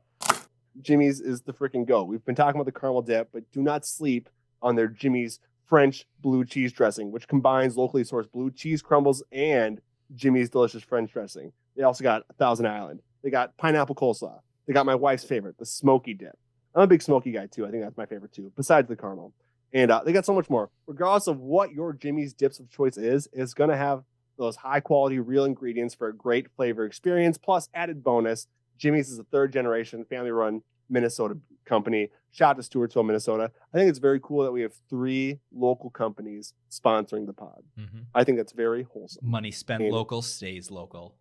Jimmy's is the freaking go. We've been talking about the caramel dip, but do not sleep on their Jimmy's French blue cheese dressing, which combines locally sourced blue cheese crumbles and Jimmy's delicious French dressing. They also got Thousand Island. They got pineapple coleslaw. They got my wife's favorite, the smoky dip. I'm a big smoky guy, too. I think that's my favorite, too, besides the caramel. And they got so much more. Regardless of what your Jimmy's dips of choice is, it's going to have those high-quality, real ingredients for a great flavor experience. Plus, added bonus, Jimmy's is a third-generation, family-run Minnesota company. Shout out to Stewartsville, Minnesota. I think it's very cool that we have 3 local companies sponsoring the pod. Mm-hmm. I think that's very wholesome. Money spent local stays local.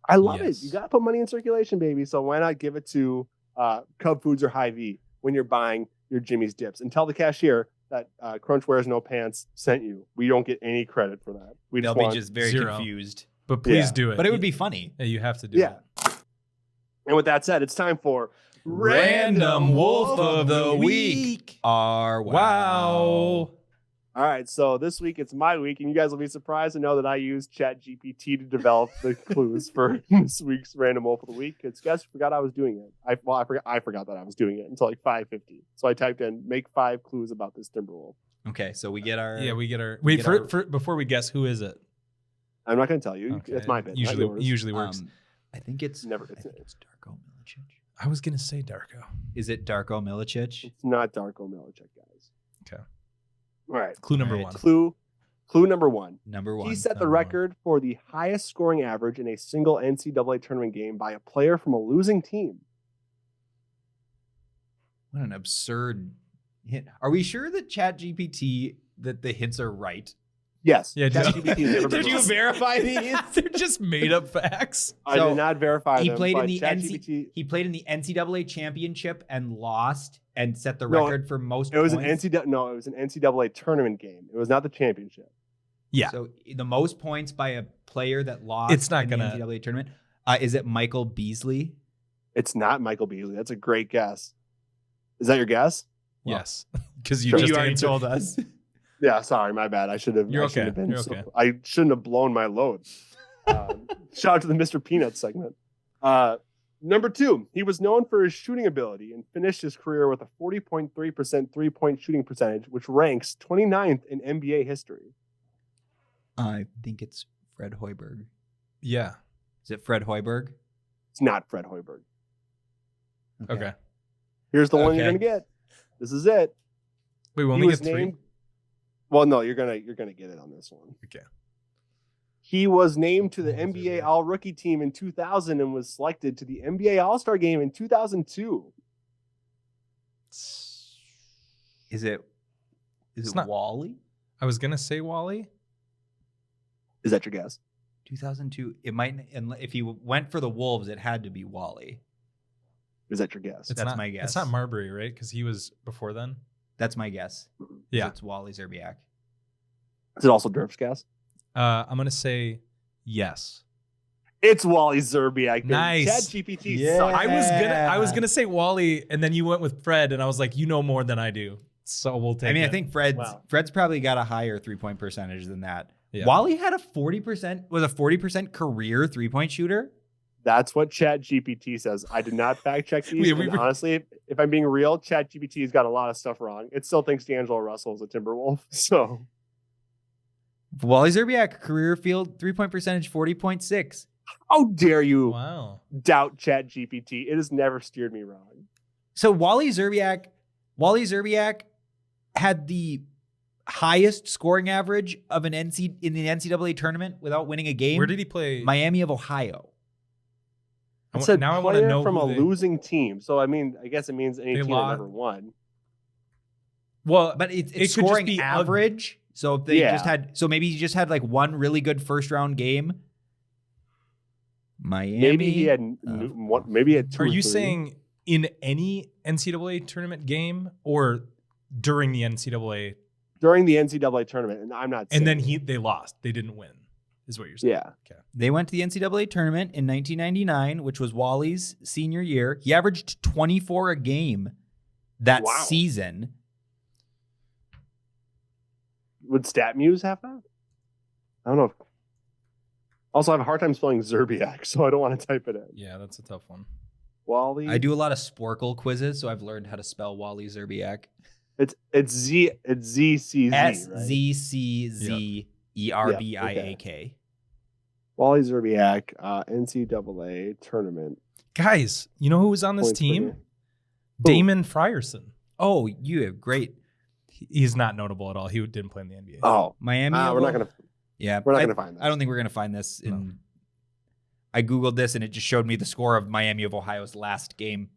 I love it. You got to put money in circulation, baby. So why not give it to Cub Foods or Hy-Vee when you're buying your Jimmy's dips? And tell the cashier that Crunch Wears No Pants sent you. We don't get any credit for that. They'll be just very confused. But please do it. But it would be funny. Yeah, you have to do it. And with that said, it's time for Random Wolf of the Week. Wow. All right, so this week it's my week, and you guys will be surprised to know that I used ChatGPT to develop the clues for this week's Random Wolf of the Week. Because guys forgot I was doing it. I forgot that I was doing it until like 5:50. So I typed in "make 5 clues about this Timberwolf." Okay, so we get our wait for before we guess, who is it? I'm not going to tell you. Okay. It's my bit. Usually works. I think it's never. It's Darko Milicic. I was gonna say Darko. Is it Darko Milicic? It's not Darko Milicic, guys. Okay. All right. Clue number 1. Clue number 1. Number 1. He set the record for the highest scoring average in a single NCAA tournament game by a player from a losing team. What an absurd hint. Are we sure that ChatGPT that the hints are right? Yes. Yeah. Did you verify these? They're just made up facts. I did not verify them. Played in but the ChatGPT. He played in the NCAA championship and lost and set the record for most It was points. it was an NCAA tournament game. It was not the championship. Yeah. So the most points by a player that lost It's not in gonna- the NCAA tournament. Is it Michael Beasley? It's not Michael Beasley. That's a great guess. Is that your guess? Yes. Because you You just already answered. told us. Yeah, sorry, my bad. I should have. You're I shouldn't okay. have been You're so- okay. I shouldn't have blown my load. Shout out to the Mr. Peanut segment. Number 2, he was known for his shooting ability and finished his career with a 40.3% three-point shooting percentage, which ranks 29th in NBA history. I think it's Fred Hoiberg. Yeah. Is it Fred Hoiberg? It's not Fred Hoiberg. Okay. Here's the one you're Okay. gonna get. This is it. Wait, we He only was get 3? named. Well, no, you're gonna get it on this one. Okay. He was named to the NBA All-Rookie team in 2000 and was selected to the NBA All-Star game in 2002. Is it It's not- Wally? I was going to say Wally. Is that your guess? 2002. It might. And if he went for the Wolves, it had to be Wally. Is that your guess? That's my guess. It's not Marbury, right? Because he was before then. That's my guess. Yeah. It's Wally Zerbiak. Is it also Derp's guess? I'm going to say yes. It's Wally Zerbiak. Nice. ChatGPT Yeah. sucks. I was gonna say Wally, and then you went with Fred, and I was like, you know more than I do, so we'll take. I mean, it. I think Fred's Wow. probably got a higher 3-point percentage than that. Yeah. Wally had a 40% career 3-point shooter. That's what ChatGPT says. I did not fact check these. Yeah, we and were- honestly, if I'm being real, ChatGPT's got a lot of stuff wrong. It still thinks D'Angelo Russell is a Timberwolf. So Wally Zerbiak career field 3-point percentage 40.6. how dare you Wow. doubt ChatGPT? It has never steered me wrong. So Wally Zerbiak had the highest scoring average of in the NCAA tournament without winning a game. Where did he play? Miami of Ohio. It said now I want to player know from who a they- losing team. So I mean, I guess it means any They team that lost. never won. Well, But it's It could just scoring be average. So if they Yeah. just had, so maybe he just had like one really good first round game. Miami. Maybe he had one. Maybe he had 2 are or you 3. saying in any NCAA tournament game or during the NCAA? during the NCAA tournament? And I'm not saying And then they lost. They didn't win, is what you're saying. Yeah. They went to the NCAA tournament in 1999, which was Wally's senior year. He averaged 24 a game that Wow. season. Would StatMuse have that? I don't know. Also, I have a hard time spelling Zerbiak, so I don't want to type it in. Yeah, that's a tough one. Wally. I do a lot of Sporkle quizzes, so I've learned how to spell Wally Zerbiak. It's ZCZ, right? SZCZERBIAK. Wally Zerbiak, NCAA tournament. Guys, you know who was on this 2020. team? Damon Frierson. Oh, you have great He's not notable at all. He didn't play in the NBA. Oh, Miami. we're not gonna. Yeah, We're not gonna find that. I don't think we're gonna find this. No. I googled this and it just showed me the score of Miami of Ohio's last game.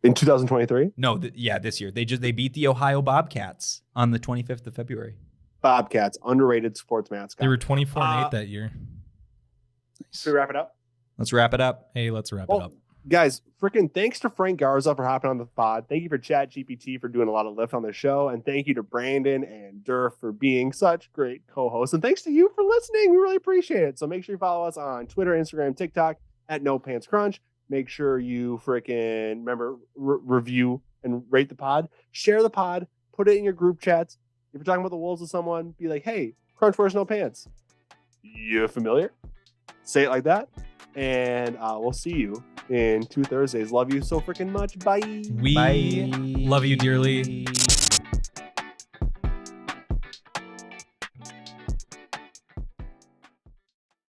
In 2023, No, this year they beat the Ohio Bobcats on the 25th of February. Bobcats, underrated sports mascot. They were 24-8 that year. Should we wrap it up? Let's wrap it up. Hey, let's wrap it Well, up. guys, freaking thanks to Frank Garza for hopping on the pod. Thank you for ChatGPT for doing a lot of lift on the show. And thank you to Brandon and Durf for being such great co-hosts. And thanks to you for listening. We really appreciate it. So make sure you follow us on Twitter, Instagram, TikTok at No Pants Crunch. Make sure you freaking remember, review and rate the pod. Share the pod. Put it in your group chats. If you're talking about the Wolves with someone, be like, hey, Crunch wears no pants. You familiar? Say it like that. And we'll see you in 2 Thursdays. Love you so freaking much. Bye. We Bye. love you dearly.